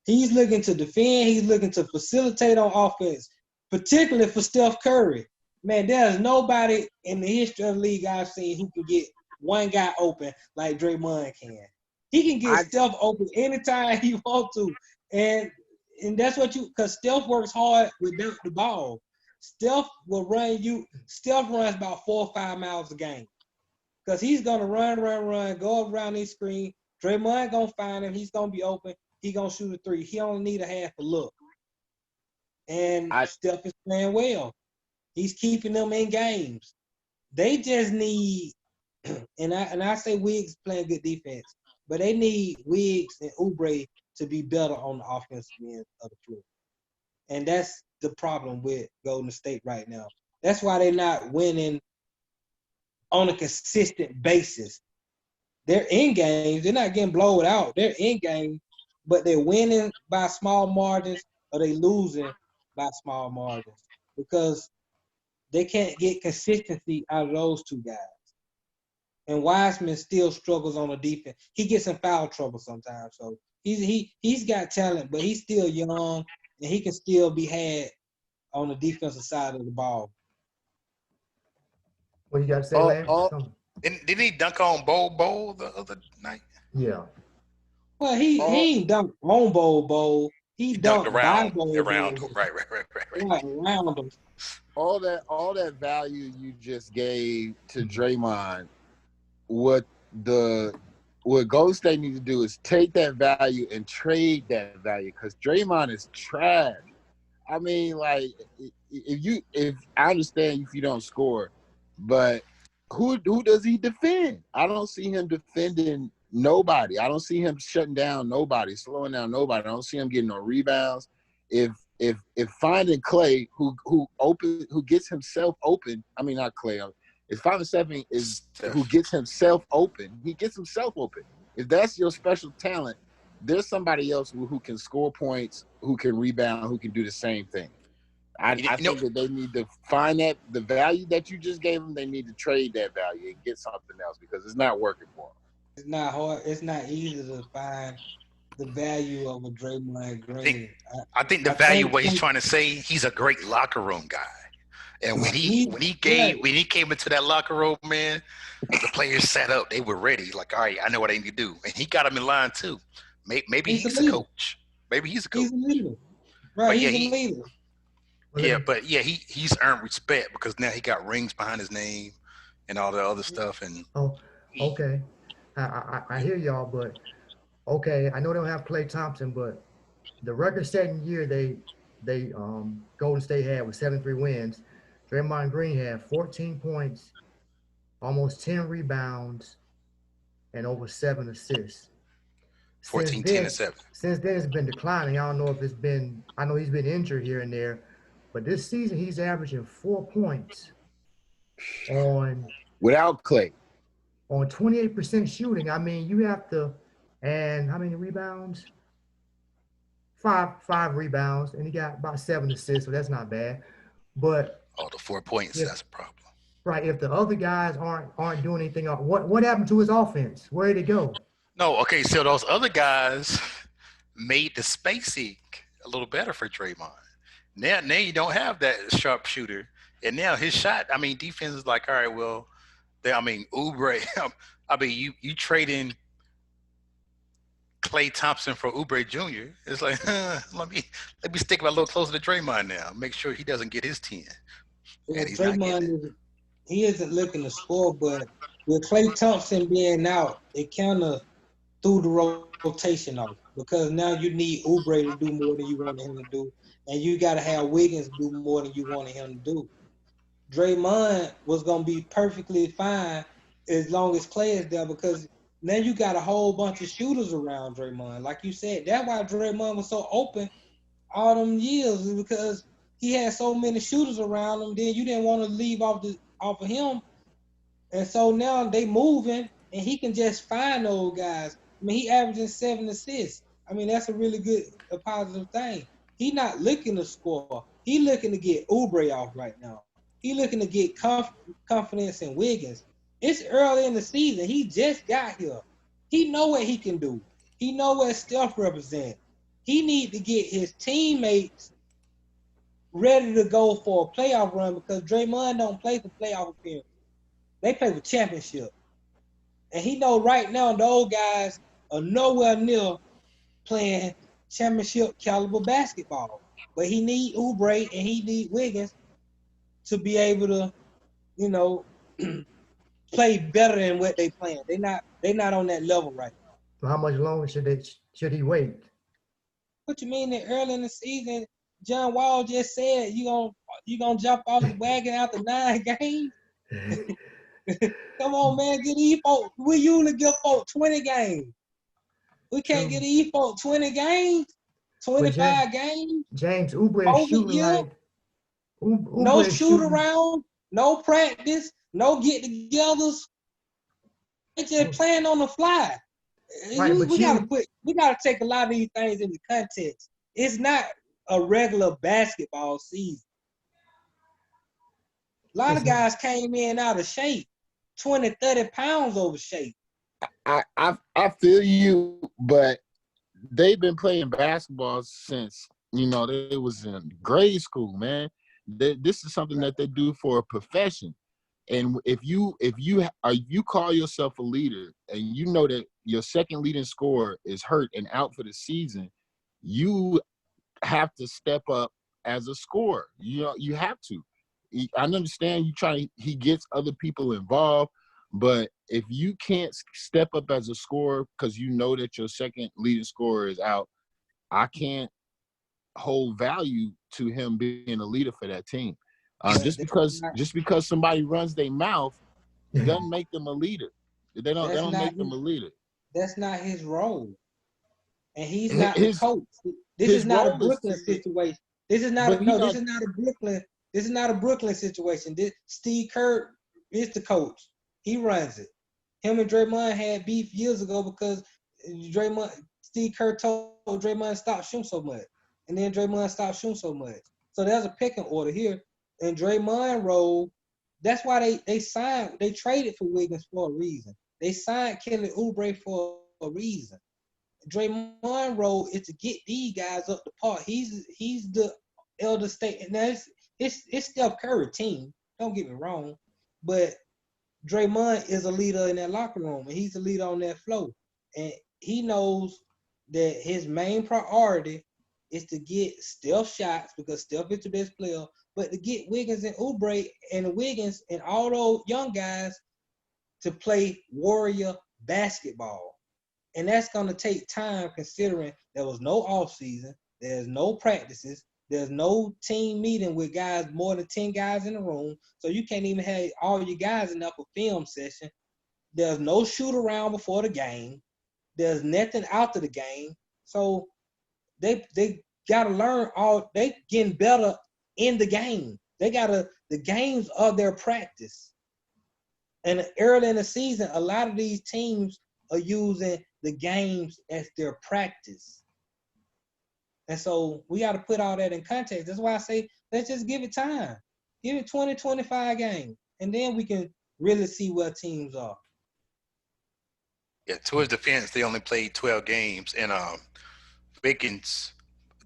He's looking to defend. He's looking to facilitate on offense, particularly for Steph Curry. Man, there's nobody in the history of the league I've seen who can get one guy open like Draymond can. He can get Steph open anytime he wants to. And that's what because Steph works hard without the ball. Steph will run you. Steph runs about 4 or 5 miles a game. Because he's going to run, go around his screen. Draymond going to find him. He's going to be open. He going to shoot a 3. He only need a half a look. And Steph is playing well. He's keeping them in games. They just need, and I say Wiggs playing good defense, but they need Wiggs and Oubre to be better on the offensive end of the floor. And that's the problem with Golden State right now. That's why they're not winning on a consistent basis. They're in games. They're not getting blown out. They're in games, but they're winning by small margins or they losing by small margins because they can't get consistency out of those two guys. And Wiseman still struggles on the defense. He gets in foul trouble sometimes. So he's got talent, but he's still young and he can still be had on the defensive side of the ball. What you got to say, Lance? Didn't he dunk on Bo the other night? Yeah. Well, he ain't dunked on Bo. He dunked around Bo. Around him. Right. Right, around him. All that value you just gave to Draymond, what Golden State needs to do is take that value and trade that value because Draymond is trash. I mean, like, if I understand if you don't score, but who does he defend? I don't see him defending nobody. I don't see him shutting down nobody, slowing down nobody. I don't see him getting no rebounds. If finding Klay who gets himself open, I mean not Klay. If finding Stephen is who gets himself open, he gets himself open. If that's your special talent, there's somebody else who can score points, who can rebound, who can do the same thing. I think that they need to find the value that you just gave them. They need to trade that value and get something else because it's not working for them. It's not hard. It's not easy to find the value of a Draymond Green. I think the value what he's trying to say, he's a great locker room guy. And when he came into that locker room, man, the players sat up. They were ready. Like, all right, I know what I need to do. And he got them in line too. Maybe he's a coach. Maybe he's a coach. He's a leader. Right, he's a leader. He's earned respect because now he got rings behind his name and all the other stuff. And okay. I hear y'all, but okay, I know they don't have Klay Thompson, but the record-setting year they Golden State had was 73 wins. Draymond Green had 14 points, almost 10 rebounds, and over 7 assists. 14, 10, and 7. Since then, it's been declining. I don't know if I know he's been injured here and there, but this season he's averaging 4 points without Klay. On 28% shooting. I mean, you have to, and how many rebounds? Five rebounds, and he got about 7 assists, so that's not bad. But the 4 points, that's a problem. Right. If the other guys aren't doing anything, what happened to his offense? Where did it go? No, okay, so those other guys made the spacing a little better for Draymond. Now you don't have that sharp shooter, and now his shot. I mean, defense is like, all right, well, I mean, Oubre. I mean, you trading Klay Thompson for Oubre Jr. It's like, let me stick my a little closer to Draymond now. Make sure he doesn't get his 10, Well, and he's not getting it. Draymond he isn't looking to score, but with Klay Thompson being out, it kind of threw the rotation off because now you need Oubre to do more than you wanted him to do, and you got to have Wiggins do more than you wanted him to do. Draymond was gonna be perfectly fine as long as Klay is there because now you got a whole bunch of shooters around Draymond. Like you said, that's why Draymond was so open all them years is because he had so many shooters around him. Then you didn't want to leave off of him, and so now they moving, and he can just find those guys. I mean, he averaging 7 assists. I mean, that's a really good, a positive thing. He not looking to score. He looking to get Oubre off right now. He looking to get confidence in Wiggins. It's early in the season. He just got here. He know what he can do. He know what Steph represents. He need to get his teammates ready to go for a playoff run because Draymond don't play for playoff appearance. They play for championship. And he know right now those guys are nowhere near playing championship caliber basketball. But he need Oubre and he need Wiggins to be able to, you know, play better than what they playing. They not on that level right now. So how much longer should he wait? What you mean that early in the season, John Wall just said you gonna jump off the wagon after 9 games? Come on, man, get these folks. We usually give folks 20 games. We can't get these folks 20 games, 25 games, James, Oubre is over shooting year. like No Oubre is shoot shooting. around, no practice, no get-togethers. They just playing on the fly. Right, but We gotta take a lot of these things into context. It's not a regular basketball season. A lot of guys came in out of shape, 20, 30 pounds over shape. I feel you, but they've been playing basketball since they was in grade school, man. This is something that they do for a profession. And if you call yourself a leader and you know that your second leading scorer is hurt and out for the season, you have to step up as a scorer. You have to. I understand he gets other people involved, but if you can't step up as a scorer because you know that your second leading scorer is out, I can't hold value to him being a leader for that team. Just because somebody runs their mouth doesn't make them a leader. They don't make them a leader. That's not his role, and he's not the coach. This is not a Brooklyn situation. This is not a Brooklyn. This is not a Brooklyn situation. Steve Kerr is the coach. He runs it. Him and Draymond had beef years ago because Steve Kerr told Draymond stop shooting so much, and then Draymond stopped shooting so much. So there's a pecking order here. And Draymond role, that's why they traded for Wiggins for a reason. They signed Kelly Oubre for a reason. Draymond role is to get these guys up the par. He's the elder statesman. Now it's Steph Curry team. Don't get me wrong, but Draymond is a leader in that locker room, and he's a leader on that floor. And he knows that his main priority is to get Steph shots because Steph is the best player, but to get Wiggins and Oubre and Wiggins and all those young guys to play warrior basketball. And that's going to take time considering there was no offseason, there's no practices, there's no team meeting with guys, more than 10 guys in the room, so you can't even have all your guys enough for film session. There's no shoot around before the game. There's nothing after the game. So they got to learn they getting better in the game. The games are their practice. And early in the season, a lot of these teams are using the games as their practice. And so we got to put all that in context. That's why I say, let's just give it time. Give it 20, 25 games. And then we can really see where teams are. Yeah, to his defense, they only played 12 games. And Wiggins,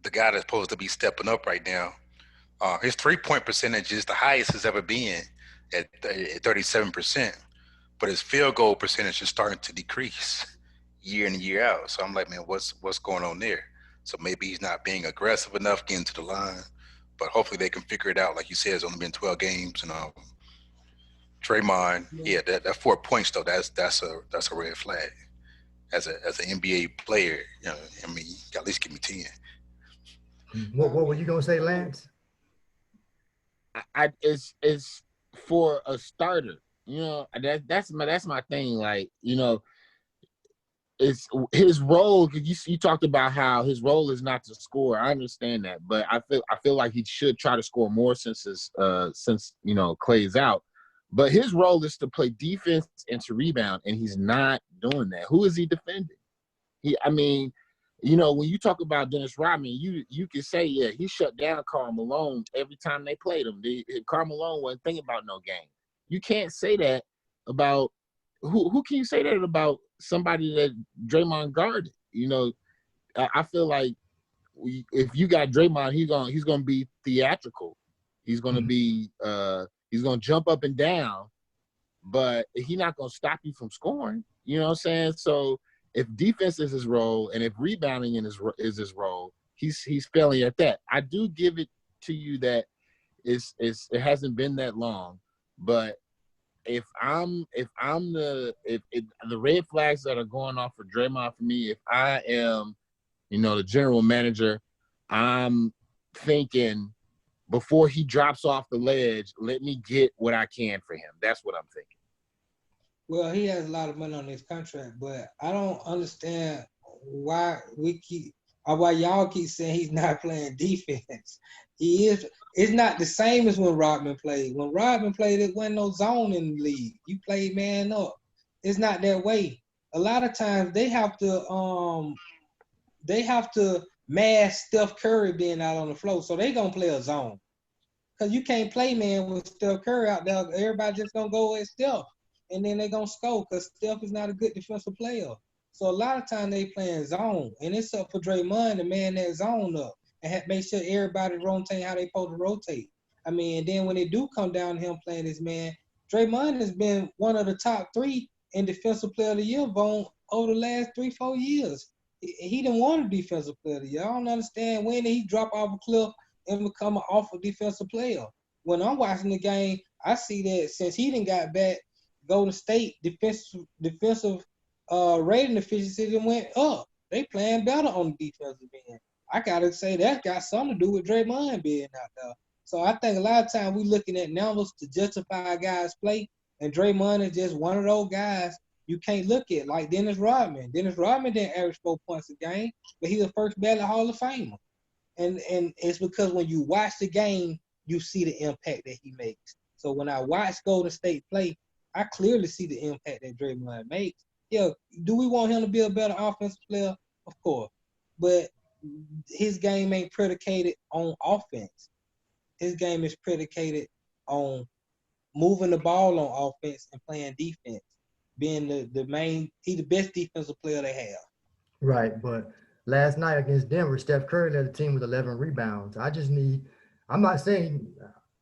the guy that's supposed to be stepping up right now, his 3-point percentage is the highest it's ever been at 37%. but his field goal percentage is starting to decrease year in and year out. So I'm like, man, what's going on there? So maybe he's not being aggressive enough getting to the line, but hopefully they can figure it out. Like you said, it's only been 12 games, and Draymond, yeah, that 4 points though, that's a red flag. As an NBA player, you know, I mean, you got at least give me 10. What were you gonna say, Lance? It's for a starter. You know, that's my thing. Like, you know, it's his role. You talked about how his role is not to score. I understand that, but I feel like he should try to score more since you know, Clay's out. But his role is to play defense and to rebound, and he's not doing that. Who is he defending? I mean, you know, when you talk about Dennis Rodman, you can say, yeah, he shut down Karl Malone every time they played him. Karl Malone wasn't thinking about no game. You can't say that about who can you say that about somebody that Draymond guarded? You know, I feel like if you got Draymond, he's gonna be theatrical. He's gonna be he's gonna jump up and down, but he's not gonna stop you from scoring. You know what I'm saying? So if defense is his role and if rebounding is his role, he's failing at that. I do give it to you that it hasn't been that long, but if the red flags that are going off for Draymond for me, if I am, you know, the general manager, I'm thinking before he drops off the ledge, let me get what I can for him. That's what I'm thinking. Well, he has a lot of money on his contract, but I don't understand why why y'all keep saying he's not playing defense. He is. It's not the same as when Rodman played. When Rodman played, it wasn't no zone in the league. You played man up. It's not that way. A lot of times they have to mask Steph Curry being out on the floor, so they gonna play a zone. Cause you can't play man with Steph Curry out there. Everybody just gonna go at Steph. And then they're going to score because Steph is not a good defensive player. So a lot of times they playing zone. And it's up for Draymond to man that zone up and make sure everybody rotate how they supposed to rotate. I mean, and then when they do come down to him playing this man, Draymond has been one of the top 3 in Defensive Player of the Year vote over the last 3-4 years. He didn't want a Defensive Player of the Year. I don't understand when did he drop off a cliff and become an awful defensive player. When I'm watching the game, I see that since he didn't got back, Golden State defensive rating efficiency then went up. They playing better on the defensive end. I gotta say that got something to do with Draymond being out there. So I think a lot of times we looking at numbers to justify a guy's play, and Draymond is just one of those guys you can't look at like Dennis Rodman. Dennis Rodman didn't average 4 points a game, but he's a first ballot Hall of Famer. And it's because when you watch the game, you see the impact that he makes. So when I watch Golden State play, I clearly see the impact that Draymond makes. Yeah, do we want him to be a better offensive player? Of course. But his game ain't predicated on offense. His game is predicated on moving the ball on offense and playing defense. Being he's the best defensive player they have. Right, but last night against Denver, Steph Curry led the team with 11 rebounds. I'm not saying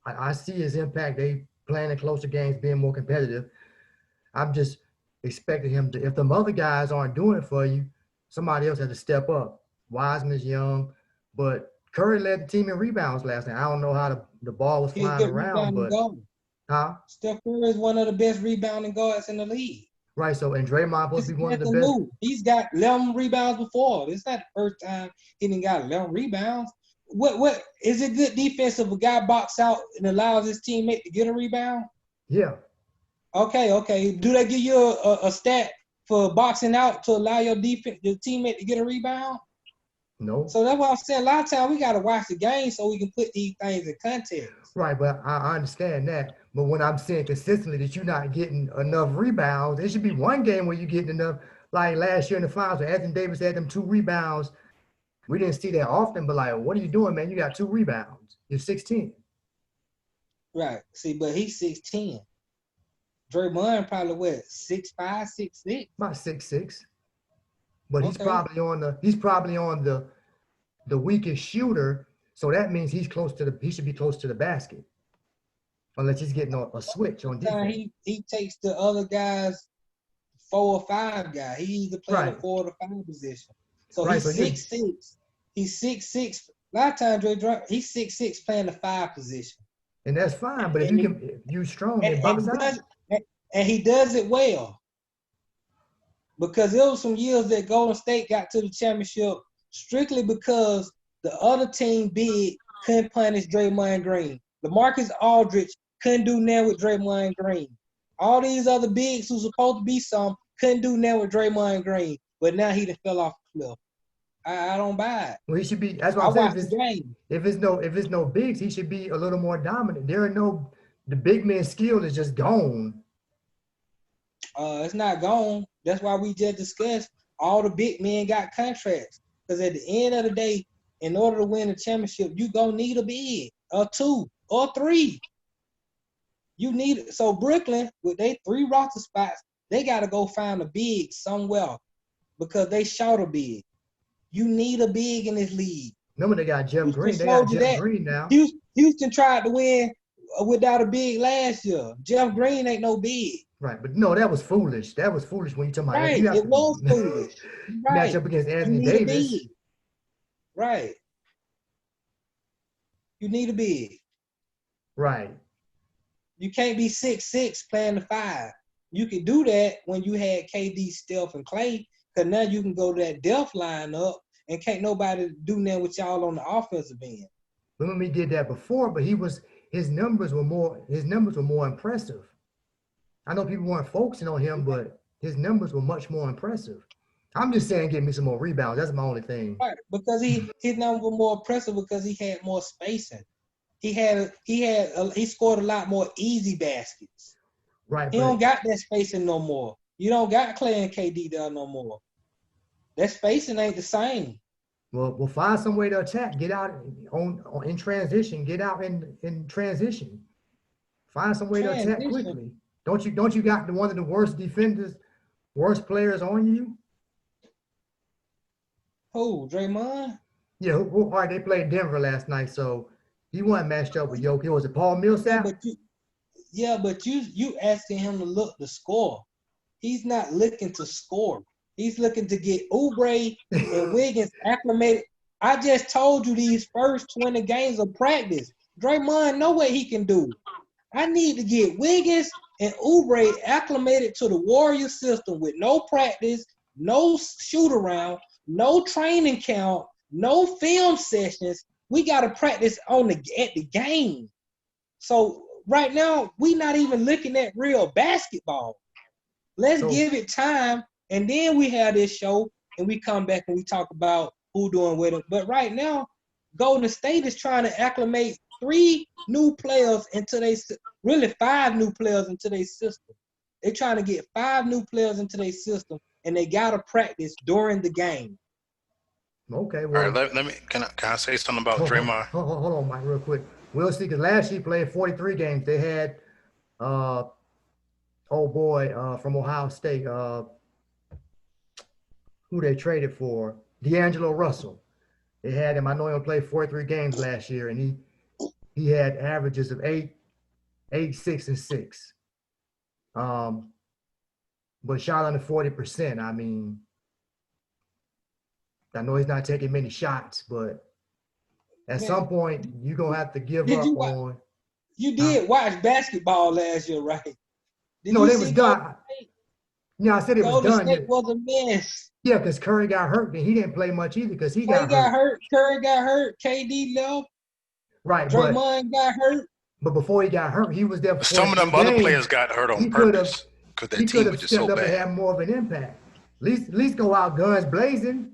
I see his impact. They playing in closer games, being more competitive. I'm just expecting him to, if the other guys aren't doing it for you, somebody else has to step up. Wiseman's young, but Curry led the team in rebounds last night. I don't know how the ball was flying around, but Steph Curry is one of the best rebounding guards in the league. Right, so and Draymond supposed to be one of the best. He's got 11 rebounds before. It's not the first time he didn't got 11 rebounds. What is it good defense if a guy box out and allows his teammate to get a rebound? Yeah. Okay. Do they give you a stat for boxing out to allow your teammate to get a rebound? No. So that's what I'm saying. A lot of times we got to watch the game so we can put these things in context. Right, but I understand that. But when I'm saying consistently that you're not getting enough rebounds, there should be one game where you're getting enough. Like last year in the finals, when Anthony Davis had them 2 rebounds. We didn't see that often, but like, what are you doing, man? You got 2 rebounds. You're 6'10". Right. See, but he's 6'10". Draymond probably what, 6'5", 6'6"? About 6'6". But he's probably on the weakest shooter, so that means he should be close to the basket. unless he's getting a switch on defense. He takes the other guys 4 or 5 guy. He either playing Right. the 4 or the 5 position. So Right, he's so 6'6". He's 6'6". A lot of times he's 6'6" playing the 5 position. And that's fine, but if you strong and box out. And he does it well. Because there was some years that Golden State got to the championship strictly because the other team big couldn't punish Draymond Green. LaMarcus Aldridge couldn't do nothing with Draymond Green. All these other bigs who's supposed to be some couldn't do nothing with Draymond Green. But now he done fell off the cliff. I don't buy it. Well, he should be. That's what I'm saying. The game. If it's no bigs, he should be a little more dominant. The big man skill is just gone. It's not gone. That's why we just discussed all the big men got contracts. Because at the end of the day, in order to win a championship, you gonna need a big, or 2, or 3. You need it. So Brooklyn, with their 3 roster spots, they gotta go find a big somewhere because they short a big. You need a big in this league. Remember they got Jeff Green. They got Jeff Green now. Houston tried to win without a big last year. Jeff Green ain't no big. Right, but no, that was foolish. That was foolish when you talking about right. It was foolish. Right. Match up against Anthony Davis. Right. You need a big. Right. You can't be 6'6" playing the 5. You could do that when you had KD, Steph, and Clay, because now you can go to that depth lineup and can't nobody do nothing with y'all on the offensive end. Remember he did that before, but his numbers were more impressive. I know people weren't focusing on him, but his numbers were much more impressive. I'm just saying, give me some more rebounds. That's my only thing. Right, because his numbers were more impressive because he had more spacing. He scored a lot more easy baskets. Right. He don't got that spacing no more. You don't got Clay and KD there no more. That spacing ain't the same. Well, we'll find some way to attack. Get out in transition. Get out in transition. Find some way to attack quickly. Don't you got one of the worst defenders, worst players on you? Who, Draymond? Yeah, all right, they played Denver last night, so he wasn't matched up with Jokic. Was it Paul Millsap? But you asking him to look to score. He's not looking to score. He's looking to get Oubre and Wiggins acclimated. I just told you these first 20 games of practice. Draymond know what he can do. I need to get Wiggins and Oubre acclimated to the Warrior system with no practice, no shoot around, no training camp, no film sessions. We got to practice at the game. So right now, we not even looking at real basketball. Let's give it time, and then we have this show, and we come back and we talk about who doing with it. But right now, Golden State is trying to acclimate 3 new players really 5 new players into their system. They're trying to get 5 new players into their system, and they got to practice during the game. Okay. Well, all right, let me. Can I say something about Draymond? Hold on, Mike, real quick. We'll see, because last year he played 43 games. They had, from Ohio State, who they traded for, D'Angelo Russell. They had him. I know he only played 43 games last year, and he had averages of 8, 6, and 6. But shot under 40%. I mean, I know he's not taking many shots, but at some point you're gonna have to give up on. You did watch basketball last year, right? No, it was done. Yeah, I said it was done. It was a mess. Yeah, because Curry got hurt and he didn't play much either because he got hurt. Curry got hurt. KD left. Right. Draymond got hurt. But before he got hurt, he was there. For some of them other players got hurt on purpose because their team was just so bad. He could have stepped up and had more of an impact. At least go out guns blazing.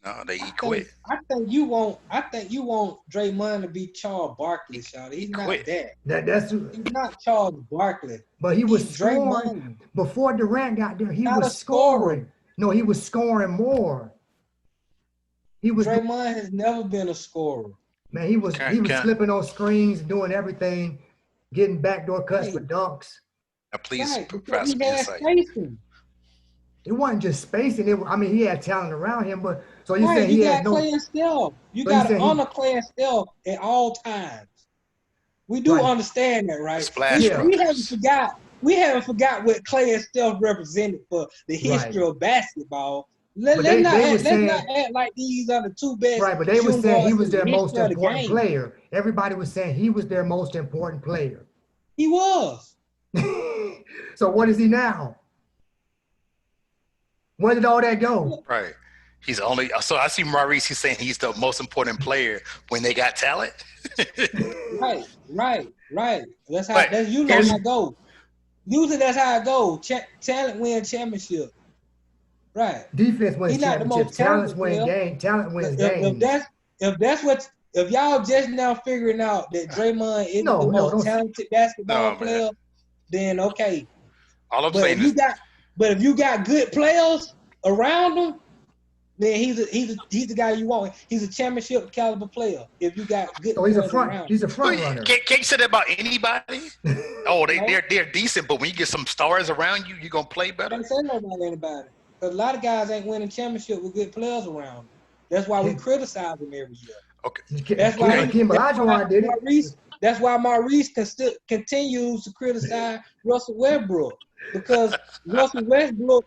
No, they quit. I think you want Draymond to be Charles Barkley, Shawty. He's not that. He's not Charles Barkley. But he was scoring before Durant got there. He was scoring. No, he was scoring more. Draymond has never been a scorer. Man, he was slipping on screens, doing everything, getting backdoor cuts for dunks. Now, please provide some insight. It wasn't just spacing. He had talent around him, but so you got Clay and Steph. You got to honor Clay and Steph at all times. We do Right. understand that, right? Splash Yeah. We haven't forgot what Clay and Steph represented for the history of basketball. But they were Let's saying, not act like these are the two best right, but they were shooting saying he guards was in the their most history of the important game. player. Everybody was saying he was their most important player. He was. So what is he now? Where did all that go? Right. He's only so I see Maurice. He's saying he's the most important player when they got talent. Right. That's how. But That's usually how it goes. Usually that's how it goes. Talent wins championship. Right. Defense wins He's not the most championships. Talent talented wins player. game. Talent wins If games. that's what if y'all just now figuring out that Draymond isn't the No, most don't- talented basketball No, man. player, then okay. all I'm But saying is if you got good players around him, then he's the guy you want. He's a championship caliber player. If you got good So he's a players front. around him. He's a front runner. can't you say that about anybody? Oh, they're decent, but when you get some stars around you, you're gonna play I better. can't say that about anybody. Because a lot of guys ain't winning championship with good players around them. That's why we criticize them every year. Okay. That's why Hakeem Olajuwon did it. That's why Maurice continues to criticize Russell Westbrook, because Russell Westbrook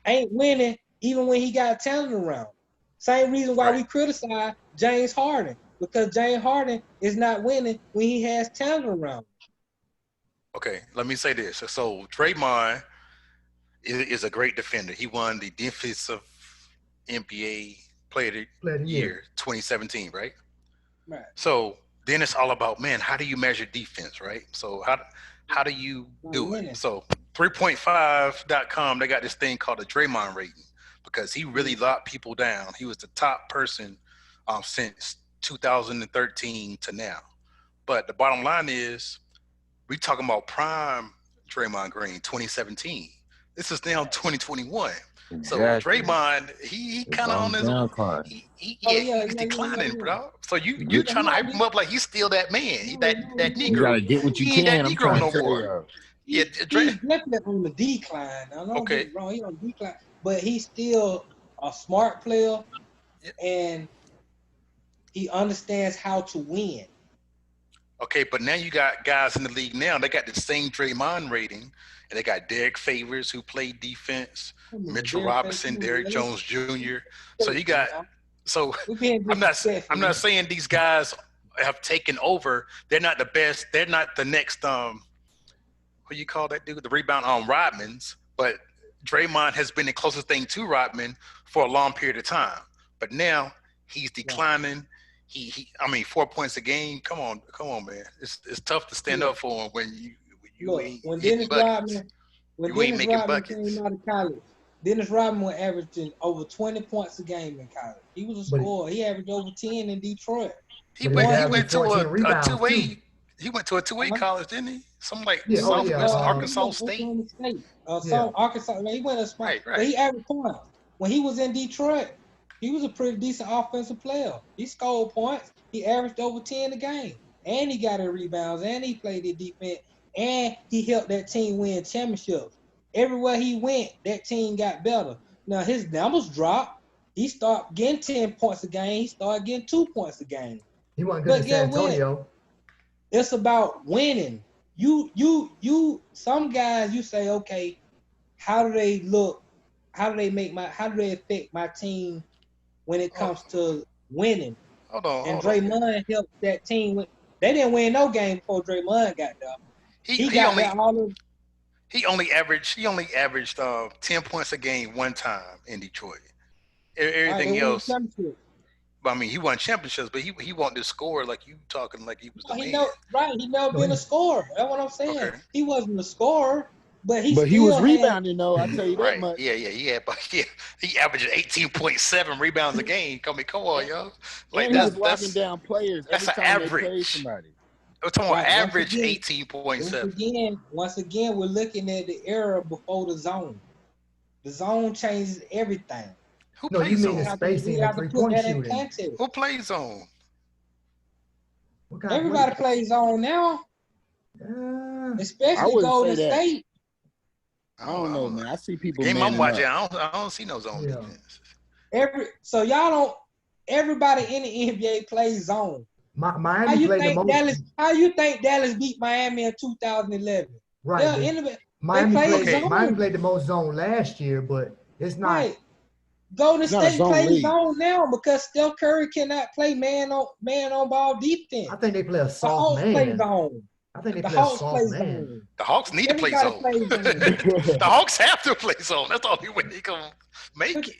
ain't winning even when he got talent around. Same reason why we criticize James Harden, because James Harden is not winning when he has talent around. Okay, let me say this. So Draymond is a great defender. He won the defensive NBA Player of the Year 2017, right? Right. So then it's all about, man, how do you measure defense, right? So how do you do it? So 3.5.com, they got this thing called the Draymond rating because he really locked people down. He was the top person since 2013 to now. But the bottom line is, we talking about prime Draymond Green, 2017. This is now 2021. Exactly. So Draymond, he kind of on his he's declining, bro. So you're trying to hype him up like he's still that man, that Negro. You gotta get what you can. That Negro no more. Yeah, he's definitely on the decline. I don't get it wrong. He's on the decline, but he's still a smart player, and he understands how to win. Okay, but now you got guys in the league now. They got the same Draymond rating, and they got Derek Favors who played defense, Mitchell Robinson, Derrick Jones Jr. So you got I'm not saying these guys have taken over. They're not the best. They're not the next who you call that dude, the rebound on Rodman's, but Draymond has been the closest thing to Rodman for a long period of time. But now he's declining. He 4 points a game. Come on, man. It's tough to stand up for him when you ain't hitting buckets. When Dennis Rodman came out of college, Dennis Rodman was averaging over 20 points a game in college. He was a scorer. He averaged over 10 in Detroit. He went to a 2A. He went to a 2A college, didn't he? Something like Arkansas State. Arkansas. He went to spot. But he averaged points. When he was in Detroit, he was a pretty decent offensive player. He scored points. He averaged over 10 a game. And he got rebounds. And he played the defense. And he helped that team win championships. Everywhere he went, that team got better. Now, his numbers dropped. He started getting 10 points a game. He started getting 2 points a game. He wasn't good in San Antonio. It's about winning. Some guys, you say, okay, how do they look? How do they affect my team when it comes to winning? Hold on. Draymond helped that team. They didn't win no game before Draymond got there. He only averaged 10 points a game one time in Detroit. Everything else. I mean, he won championships, but he wanted to score like you talking like he was the man. He never been a scorer. That's what I'm saying. Okay. He wasn't a scorer, but he was rebounding though. I tell you that much. Yeah. He averaged 18.7 rebounds a game. Come on, yo. Like that's locking down players. That's an average. We're talking about average 18.7. Once again, we're looking at the era before the zone. The zone changes everything. Who plays zone? Spacing and 3-point shooting. Who plays zone? Everybody plays zone now. Especially Golden State. I don't know, man. I see people. Game I'm watching, I don't see no zone defense. Everybody in the NBA plays zone. Miami played the most. How you think Dallas beat Miami in 2011? Right. They played zone. Miami played the most zone last year, but it's not. Right. Golden It's not a State zone plays league. zone now because Steph Curry cannot play man on ball defense. I think they play a The soft Hawks play man. zone. I think they The play a Hawks play soft man. zone. The Hawks need to play Everybody zone. plays zone. The Hawks have to play zone. That's the only way they gonna make it.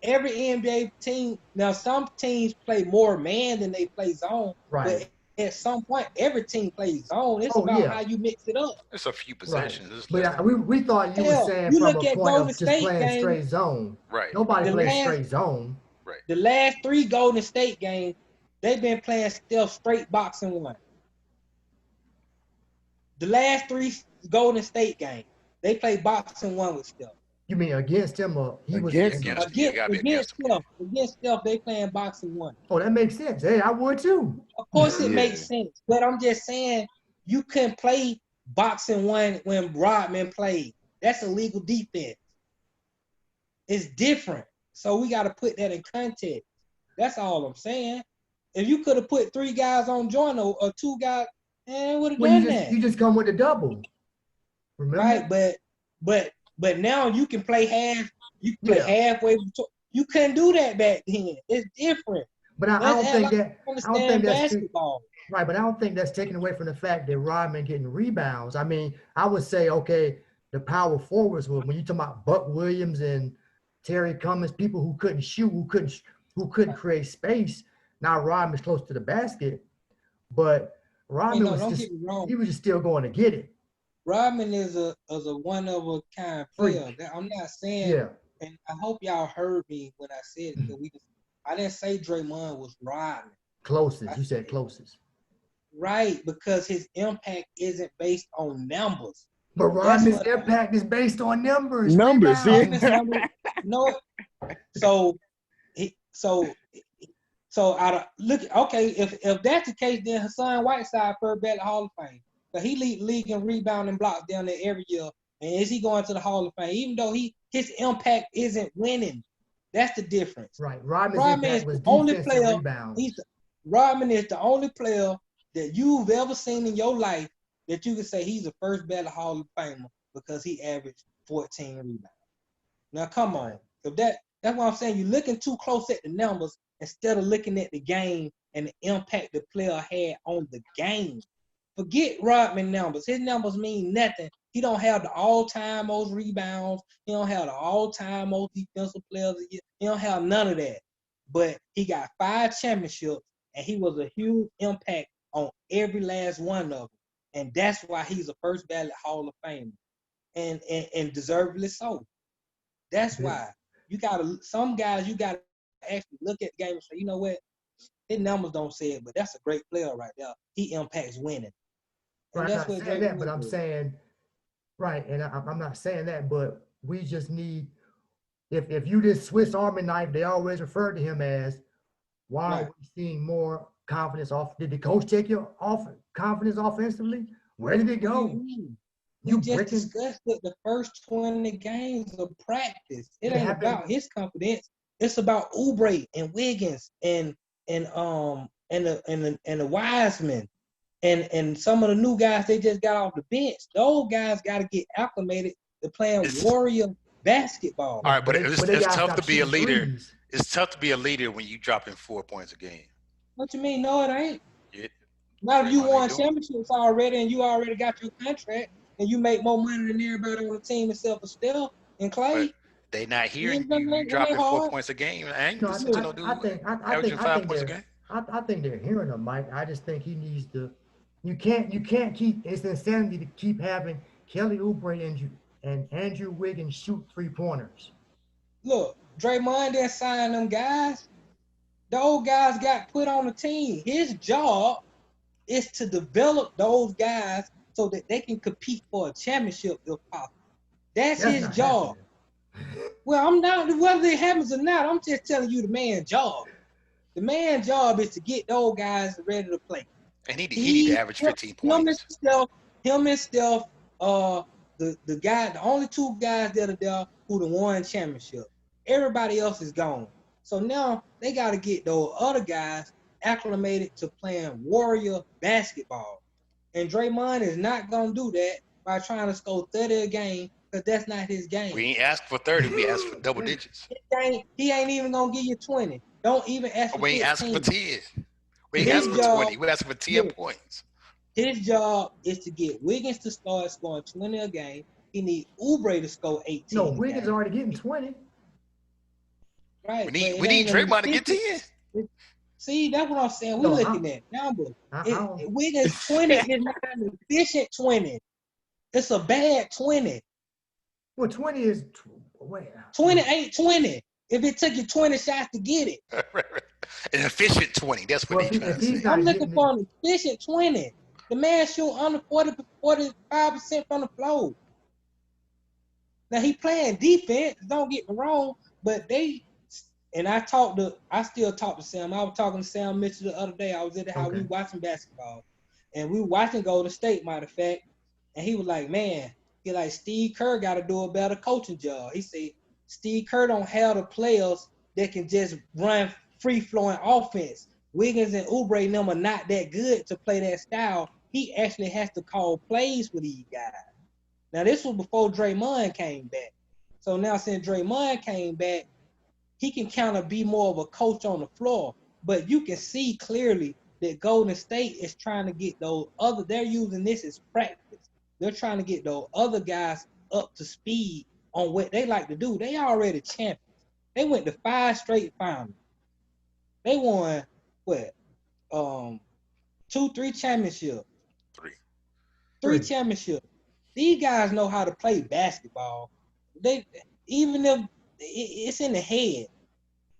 Every NBA team, now some teams play more man than they play zone, Right. but at some point, every team plays zone. It's about how you mix it up. It's a few possessions. Right. It's But less we thought you were saying you from look a at point Golden of just State playing game, straight zone. right. Nobody The plays last- straight zone. Right. the last 3 Golden State games, they've been playing Steph straight boxing one. The last 3 Golden State games, they play boxing one with Steph. You mean against him or he was Against him. Yeah, gotta be against him. Against Steph, they playing boxing one. Oh, that makes sense. Hey, I would too. Of course, it Yeah. makes sense, but I'm just saying you couldn't play boxing one when Rodman played. That's illegal defense. It's different, so we got to put that in context. That's all I'm saying. If you could have put 3 guys on Jordan or 2 guys, would have done that. You just come with a double. Remember? Right, but now you can play half. You can play halfway. You couldn't do that back then. It's different. But I don't think that's basketball. Right, but I don't think that's taken away from the fact that Rodman getting rebounds. I mean, I would say, okay, the power forwards when you talk about Buck Williams and Terry Cummings, people who couldn't shoot, who couldn't create space. Now Rodman's close to the basket, but Rodman he was just still going to get it. Rodman is a one of a kind player. I'm not saying, and I hope y'all heard me when I said it. I didn't say Draymond was Rodman. Closest, you said closest. Right, because his impact isn't based on numbers. But Rodman's impact is based on numbers. Numbers, No. If that's the case, then Hassan Whiteside first ballot Hall of Fame. But he lead league in rebounding blocks down there every year. And is he going to the Hall of Fame? Even though his impact isn't winning. That's the difference. Right. Rodman is the only player. Rodman is the only player that you've ever seen in your life that you can say he's a first ballot Hall of Famer because he averaged 14 rebounds. Now come on. That's what I'm saying. You're looking too close at the numbers instead of looking at the game and the impact the player had on the game. Forget Rodman numbers. His numbers mean nothing. He don't have the all-time most rebounds. He don't have the all-time most defensive players. He don't have none of that. But he got 5 championships, and he was a huge impact on every last one of them. And that's why he's a first ballot Hall of Famer. And deservedly so. That's why. Some guys you gotta actually look at the game and say, you know what? His numbers don't say it, but that's a great player right there. He impacts winning. Right, I'm not saying that, but I'm saying, right, and I'm not saying that, but we just need, if you this Swiss Army knife, they always refer to him as, why are we seeing more confidence off? Did the coach take your confidence offensively? Where did it go? You just discussed it the first 20 games of practice. It ain't about his confidence. It's about Oubre and Wiggins and the Wiseman. And some of the new guys they just got off the bench. Those guys got to get acclimated to playing Warrior basketball. All right, but it's tough to be a leader. It's tough to be a leader when you dropping 4 points a game. What you mean? No, it ain't. Not if you won championships already and you already got your contract and you make more money than everybody on the team except for Steph and Clay. But they not hearing you dropping 4 points a game. I ain't listening to no dude averaging 5 points a game. I think they're hearing him, Mike. I just think he needs to. You can't keep. It's insanity to keep having Kelly Oubre and Andrew Wiggins shoot 3-pointers. Look, Draymond didn't sign them guys. Those guys got put on the team. His job is to develop those guys so that they can compete for a championship if possible. That's his job. Well, I'm not, whether it happens or not, I'm just telling you the man's job. The man's job is to get those guys ready to play. And he need to average 15 points. Him and Steph, the only 2 guys that are there who done won championship. Everybody else is gone. So now they got to get those other guys acclimated to playing warrior basketball. And Draymond is not going to do that by trying to score 30 a game because that's not his game. We ain't asked for 30. We asked for double digits. He ain't even going to give you 20. Don't even ask for 15. We ain't asking for 10. We ain't His asking for job- 20. We asking for 10 points. His job is to get Wiggins to start scoring 20 a game. He need Oubre to score 18. No, a Wiggins game. already getting 20. Right. We but need it we need ain't Draymond to get efficient. 10. See, that's what I'm saying. We're looking at numbers. Wiggins 20 is not an efficient 20. It's a bad 20. Well, 20 is where? 20 ain't 20. If it took you 20 shots to get it. An efficient 20. That's what Well, they if trying to he's say. not I'm looking getting for an efficient 20. The man shoot under 45% from the floor. Now he playing defense, don't get me wrong, but I still talk to Sam. I was talking to Sam Mitchell the other day. I was at the house, we watching basketball. And we were watching Golden State, matter of fact. And he was like, man, Steve Kerr got to do a better coaching job. He said, Steve Kerr don't have the players that can just run free-flowing offense. Wiggins and Oubre and them are not that good to play that style. He actually has to call plays for these guys. Now, this was before Draymond came back. So now since Draymond came back, he can kind of be more of a coach on the floor. But you can see clearly that Golden State is trying to get they're using this as practice. They're trying to get those other guys up to speed on what they like to do. They already champions. They went to 5 straight finals. They won, 3 championships. 3 championships. These guys know how to play basketball. Even if it's in the head.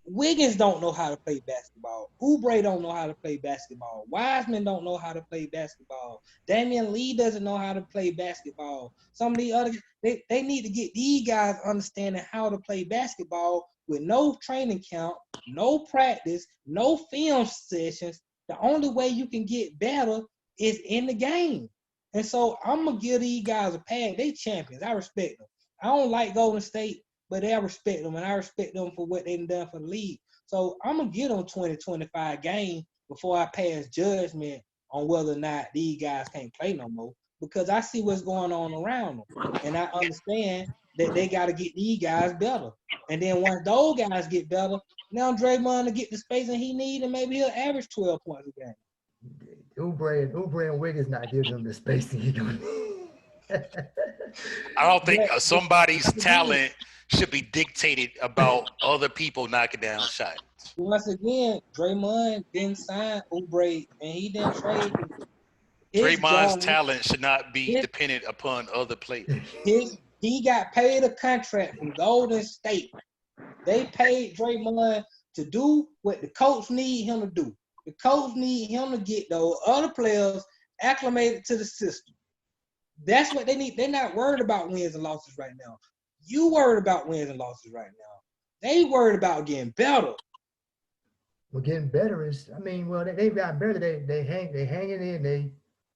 Wiggins don't know how to play basketball. Oubre don't know how to play basketball. Wiseman don't know how to play basketball. Damian Lee doesn't know how to play basketball. Some of the other they need to get these guys understanding how to play basketball with no training camp, no practice, no film sessions. The only way you can get better is in the game. And so I'm gonna give these guys a pass. They champions. I respect them. I don't like Golden State, but I respect them, and I respect them for what they've done for the league. So I'm going to get them 20, 25 games before I pass judgment on whether or not these guys can't play no more, because I see what's going on around them. And I understand that they got to get these guys better. And then once those guys get better, now Draymond will get the spacing he needs, and maybe he'll average 12 points a game. Oubre and Wiggins not giving him the spacing he don't need. I don't think somebody's talent should be dictated about other people knocking down shots. Once again, Draymond didn't sign Oubre, and he didn't trade him. Draymond's talent should not be dependent upon other players. He got paid a contract from Golden State. They paid Draymond to do what the coach need him to do. The coach need him to get those other players acclimated to the system. That's what they need. They're not worried about wins and losses right now. You worried about wins and losses right now. They worried about getting better. Well, getting better is, they got better. They hanging in. They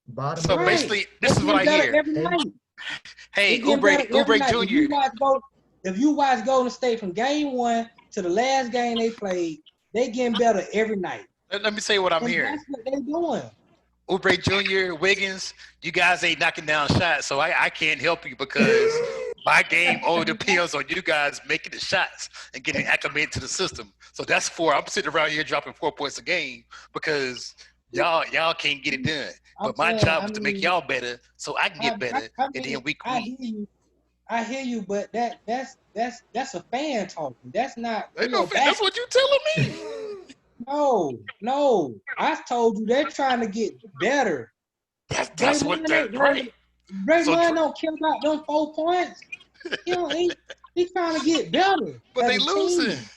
bottom. So basically, this is what I hear. Hey, Oubre Jr. If you watch Golden State from game 1 to the last game they played, they getting better every night. Let me say what I'm hearing. That's what they're doing. Oubre Jr., Wiggins, you guys ain't knocking down shots, so I can't help you because my game only depends on you guys making the shots and getting acclimated to the system. So that's 4. I'm sitting around here dropping 4 points a game because y'all can't get it done. But my job is to make y'all better so I can get better, and then we can. I hear you, but that's a fan talking. That's not. That's what you telling me. No. I told you they're trying to get better. That's what they're right. Draymond don't care about them 4 points. He's trying to get better. But they losing. Team.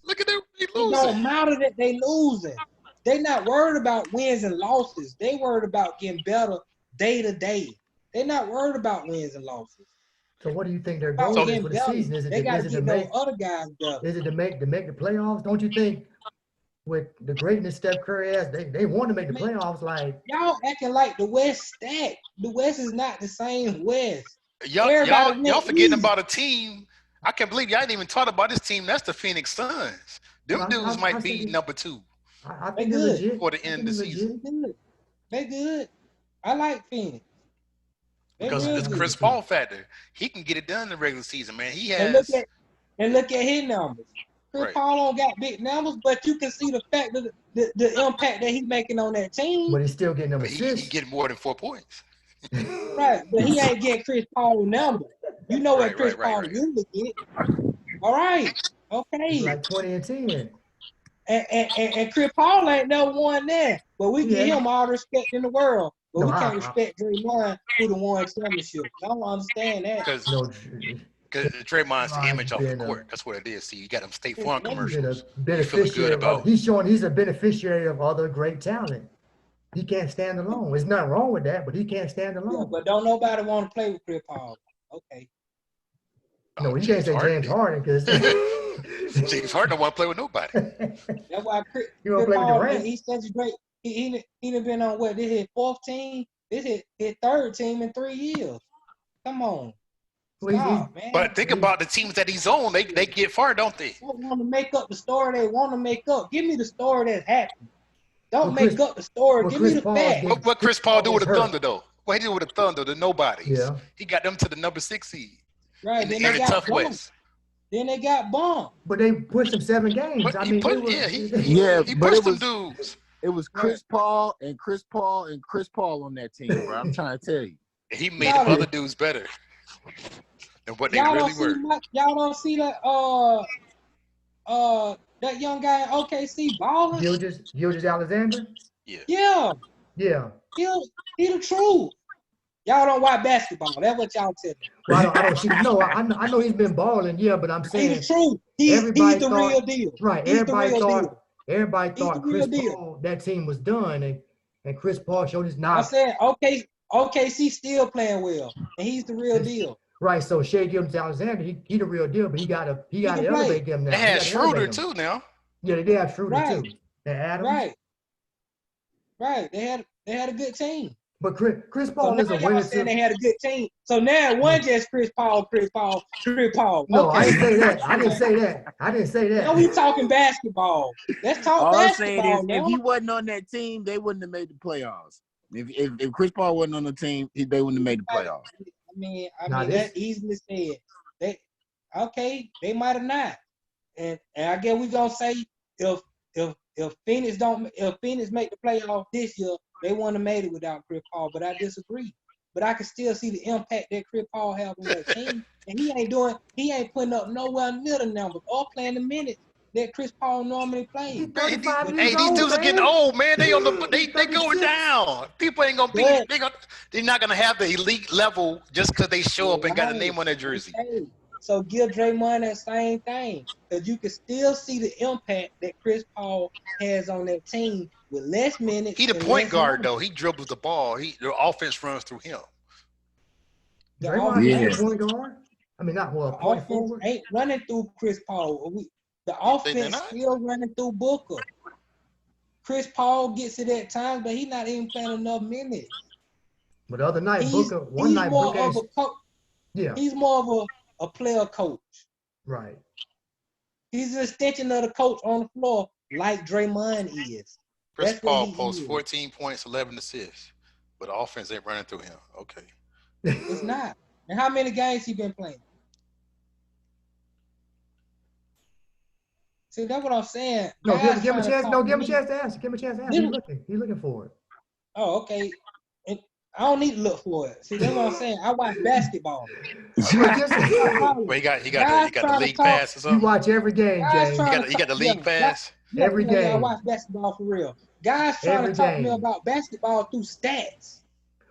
Look at them. They losing. It don't matter that they losing. They're not worried about wins and losses. They worried about getting better day to day. They're not worried about wins and losses. So what do you think their goal is for the season? Is it to make other guys better? Is it to make the playoffs? Don't you think with the greatness Steph Curry has, they want to make the playoffs? Like y'all acting like the West stacked. The West is not the same West. Y'all forgetting about a team. I can't believe y'all ain't even talked about this team. That's the Phoenix Suns. Them dudes might be number 2. I They think they're good. legit. Before the I end think of the they're season. legit. They good. I like Phoenix. They Because real it's good. Chris Paul factor. He can get it done in the regular season, man. He And has look at his numbers. Chris right. Paul don't got big numbers, but you can see the fact that the impact that he's making on that team. But he's still getting them But he assists. get more than 4 points. Right, but he ain't getting Chris Paul numbers. You know what Chris Paul Right. usually get. All right, It's okay. like 20 and 10. And Chris Paul ain't no one there, but we give him all the respect in the world. But No, we can't respect Draymond who the won championship. I don't understand that. Because No, Draymond's the image off the been a- court. That's what it is. See, you got them State His Farm image. been a commercials. You feeling good beneficiary of about. he's a beneficiary of other great talent. He can't stand alone. There's nothing wrong with that, but he can't stand Yeah, alone. but don't nobody want to play with Chris Paul. Okay. No, you can't say James Harden because James Harden don't want to play with nobody. That's why Chris You want to play with Paul, Durant? he's such a great. He done been on what? This his fourth team. This his third team in 3 years. Come on. Well, Stop, man. But think about the teams that he's on. They get far, don't they? They want to make up the story they want to make up. Give me the story that's happening. Don't Well, make up the story. well, Give Chris me the Paul fact. did- What Chris Paul do with the hurt. Thunder, though? What he did with the Thunder, the nobodies. Yeah. He got them to the number 6 seed Right. in Then the they got tough bumped. West. Then they got bumped. But they pushed him 7 games. But I he mean, put, they were, he but pushed it them was dudes. it was Chris Paul and Chris Paul and Chris Paul on that team, bro. I'm trying to tell you. And he made Y'all them other dudes better than what they Y'all really don't were. see y'all don't see that that young guy in OKC balling. Gilgeous Alexander? Yeah. Yeah, Yeah. he the truth. Y'all don't watch basketball. That's what y'all tell me. Well, I don't see. No, I know he's been balling, yeah, but I'm He saying the truth. He's everybody the thought- real deal. right. He's Everybody the real thought deal. everybody He's the thought real Chris deal. Paul that team was done, and Chris Paul showed his I knock. said OKC still playing well, and he's the real deal. Right, so Shea Gilgeous Alexander, he the real deal, but he got to can elevate them now. They He had gotta Schroeder, elevate them. too, now. Yeah, they have Schroeder Right. too. And Adams. Right. They had a good team. But Chris So Paul now is a y'all winner saying too. they had a good team. So now it wasn't just Chris Paul. No, I Okay. didn't say that. I didn't say that. Now we talking basketball. Let's talk All I'm saying basketball is, now. if he wasn't on that team, they wouldn't have made the playoffs. If Chris Paul wasn't on the team, they wouldn't have made the playoffs. I mean Now that's easily said. They might have not. And I guess we gonna say if Phoenix make the playoff this year, they wouldn't have made it without Chris Paul. But I disagree. But I can still see the impact that Chris Paul have on that team. And he ain't putting up nowhere near the numbers or playing the minutes that Chris Paul normally plays. He's 35 Hey, years these old, dudes are getting man. old, man. They on the they going 36. down. People ain't gonna be. Yeah. They're not gonna have the elite level just because they show up and got a Right. name on their jersey. Okay. So give Draymond that same thing, because you can still see the impact that Chris Paul has on that team with less minutes. He the and point less guard numbers. though. He dribbles the ball. The offense runs through him. The Draymond offense, ain't a point guard. I mean, not well, the point offense forward. ain't running through Chris Paul. The They're offense not? still running through Booker. Chris Paul gets it at times, but he's not even playing enough minutes. But the other night, He's Booker, more of a coach. yeah, He's more of a player coach. right. He's an extension of the coach on the floor, like Draymond is. Chris That's what Paul he posts is. 14 points, 11 assists, but the offense ain't running through him. Okay. It's not. And how many games he been playing? See, that's what I'm saying. No, Guys give him a trying to chance. talk No, to give him a me. chance to answer. Give him a chance to answer. He's looking for it. Oh, okay. And I don't need to look for it. See, that's what I'm saying. I watch basketball. But just, Well, he got the league pass or you something. watch every game, Guys James. trying He got the league pass. Every I game. watch basketball for real. Guys trying Every to talk to me game. about basketball through stats.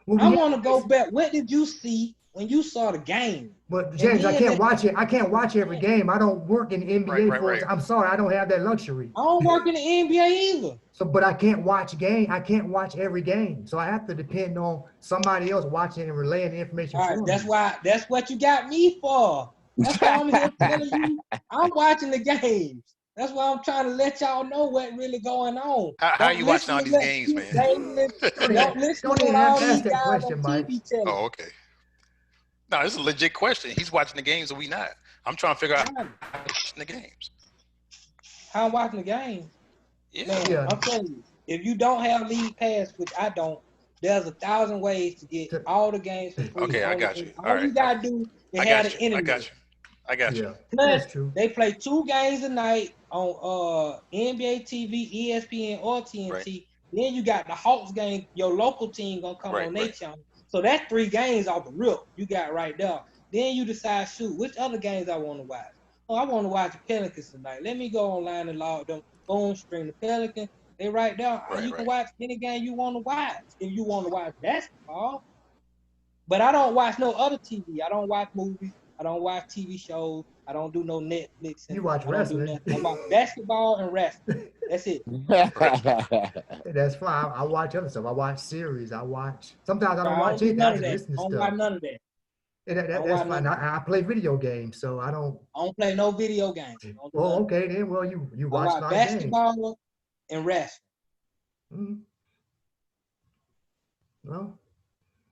Well, I want to go back. What did you see when you saw the game? But James, I can't watch it. I can't watch every game. I don't work in the NBA Right. I'm sorry, I don't have that luxury. I don't work in the NBA either. So, but I can't watch every game. So I have to depend on somebody else watching and relaying the information. All right, that's what you got me for. That's why I'm here telling you I'm watching the games. That's why I'm trying to let y'all know what really going on. How are you watching all these games, man? Don't listen Don't to even what all ask these that guys question, on Mike. TV tell you. Oh, okay. No, this is a legit question. He's watching the games and we not. I'm trying to figure out how he's watching the games. How I'm watching the game. Man, Yeah. I'm telling you, if you don't have League Pass, which I don't, there's 1,000 ways to get all the games for free. Okay, I got you. All All right, you gotta do is I have got the you. I internet. got you. I got you. Yeah. Plus, That's true. they play 2 games a night on NBA TV, ESPN, or Right, TNT. Then you got the Hawks game. Your local team gonna come right, on their right. channel. So that's 3 games off the rip you got right there. Then you decide, shoot, which other games I want to watch. Oh, I want to watch the Pelicans tonight. Let me go online and log them. Boom, stream the Pelicans. They right there. Right, You can right. watch any game you want to watch if you want to watch basketball. But I don't watch no other TV. I don't watch movies. I don't watch TV shows. I don't do no Netflix, and You watch I don't do wrestling. nothing. I watch basketball and wrestling. That's it. That's fine. I watch other stuff. I watch series. I watch. Sometimes I don't I watch don't do anything. I none of just that. listen to I don't stuff. watch none of that. And I don't that's watch fine. none of that. I play video games, so I don't. I don't play no video games. I don't do Well, none. okay then. Well, you I watch a watch lot of games. basketball and wrestling. Mhm. Well,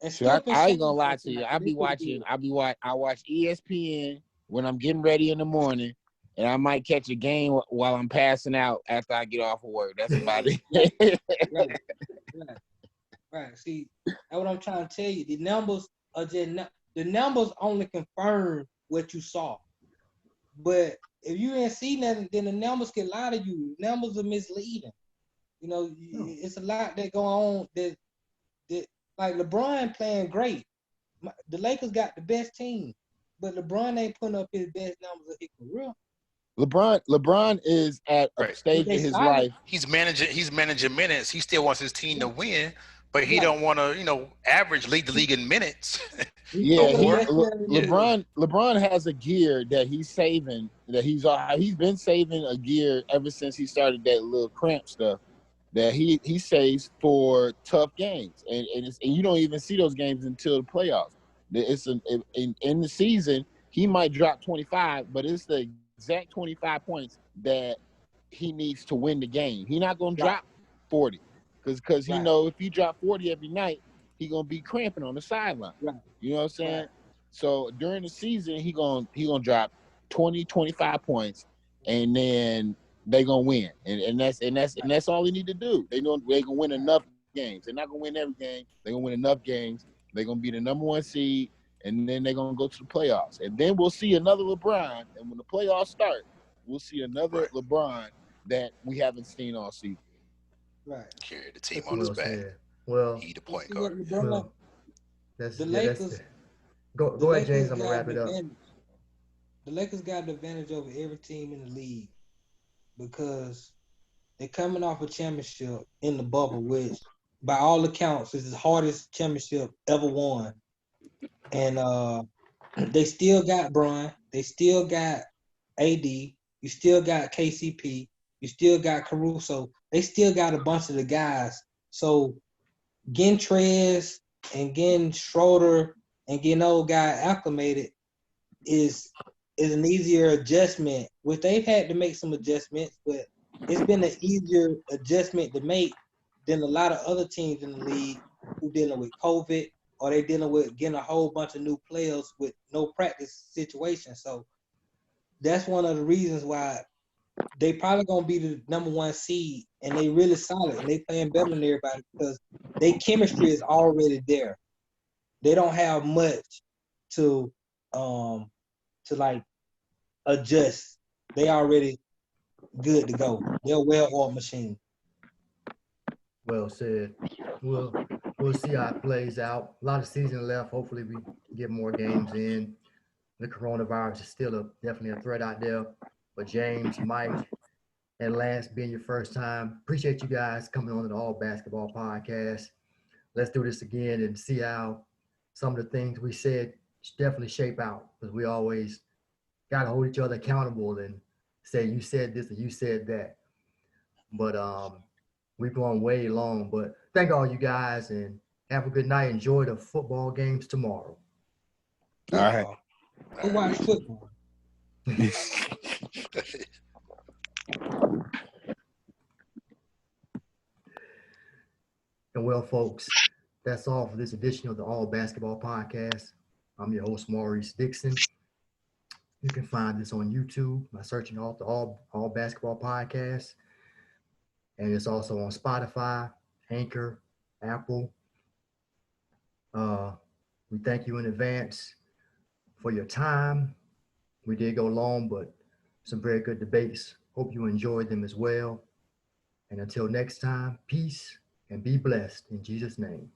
And So I skipping ain't gonna lie sometimes. to you. They pretty good. I watch ESPN when I'm getting ready in the morning, and I might catch a game while I'm passing out after I get off of work. That's about it. Right, right, right. See, that's what I'm trying to tell you. The numbers are just the numbers only confirm what you saw. But if you didn't see nothing, then the numbers can lie to you. Numbers are misleading. You know, it's a lot that go on that like LeBron playing great. The Lakers got the best team, but LeBron ain't putting up his best numbers of his career. LeBron is at a Right. stage They in his solid. life. He's managing minutes. He still wants his team to win, but he Right. don't want to, average lead the league in minutes. He No Yeah, still more. necessarily Yeah. lose. LeBron has a gear that he's saving. That he's been saving a gear ever since he started that little cramp stuff. That he saves for tough games, and you don't even see those games until the playoffs. In the season he might drop 25, but it's the exact 25 points that he needs to win the game. He's not gonna Right, drop 40 because he right, know if he drop 40 every night, he gonna be cramping on the sideline. right, You know what I'm right. saying? So during the season, he gonna drop 20, 25 points, and then they gonna win. And that's all they need to do. They gonna win enough games. They're not gonna win every game. They're gonna win enough games. They're gonna be the number 1 seed, and then they're gonna go to the playoffs. And then we'll see another LeBron. And when the playoffs start, we'll see another Right. LeBron that we haven't seen all season. Right. Carry the team But on his well back. said. Well, He the you point see what guard. LeBron, well, that's the yeah. That's Lakers, go the go ahead, Lakers James. I'm gonna got wrap the it up. advantage. The Lakers got the advantage over every team in the league because they're coming off a championship in the bubble, which by all accounts is the hardest championship ever won. And they still got Bron, they still got AD, you still got KCP, you still got Caruso, they still got a bunch of the guys. So getting Trez and getting Schroeder and getting old guy acclimated is an easier adjustment, which they've had to make some adjustments, but it's been an easier adjustment to make than a lot of other teams in the league who dealing with COVID or they dealing with getting a whole bunch of new players with no practice situation. So that's one of the reasons why they probably gonna be the number 1 seed, and they really solid and they playing better than everybody because their chemistry is already there. They don't have much to like adjust. They already good to go. They're a well-oiled machine. Well said. We'll see how it plays out. A lot of season left. Hopefully, we get more games in. The coronavirus is still definitely a threat out there. But James, Mike, and Lance, being your first time, appreciate you guys coming on to the All Basketball Podcast. Let's do this again and see how some of the things we said definitely shape out, because we always got to hold each other accountable and say you said this and you said that. But we've gone way long. But thank all you guys and have a good night. Enjoy the football games tomorrow. Football. Go All watch right. football. And well, folks, that's all for this edition of the All Basketball Podcast. I'm your host, Maurice Dixon. You can find this on YouTube by searching all Basketball Podcast. and it's also on Spotify, Anchor, Apple. We thank you in advance for your time. We did go long, but some very good debates. Hope you enjoyed them as well. And until next time, peace and be blessed in Jesus' name.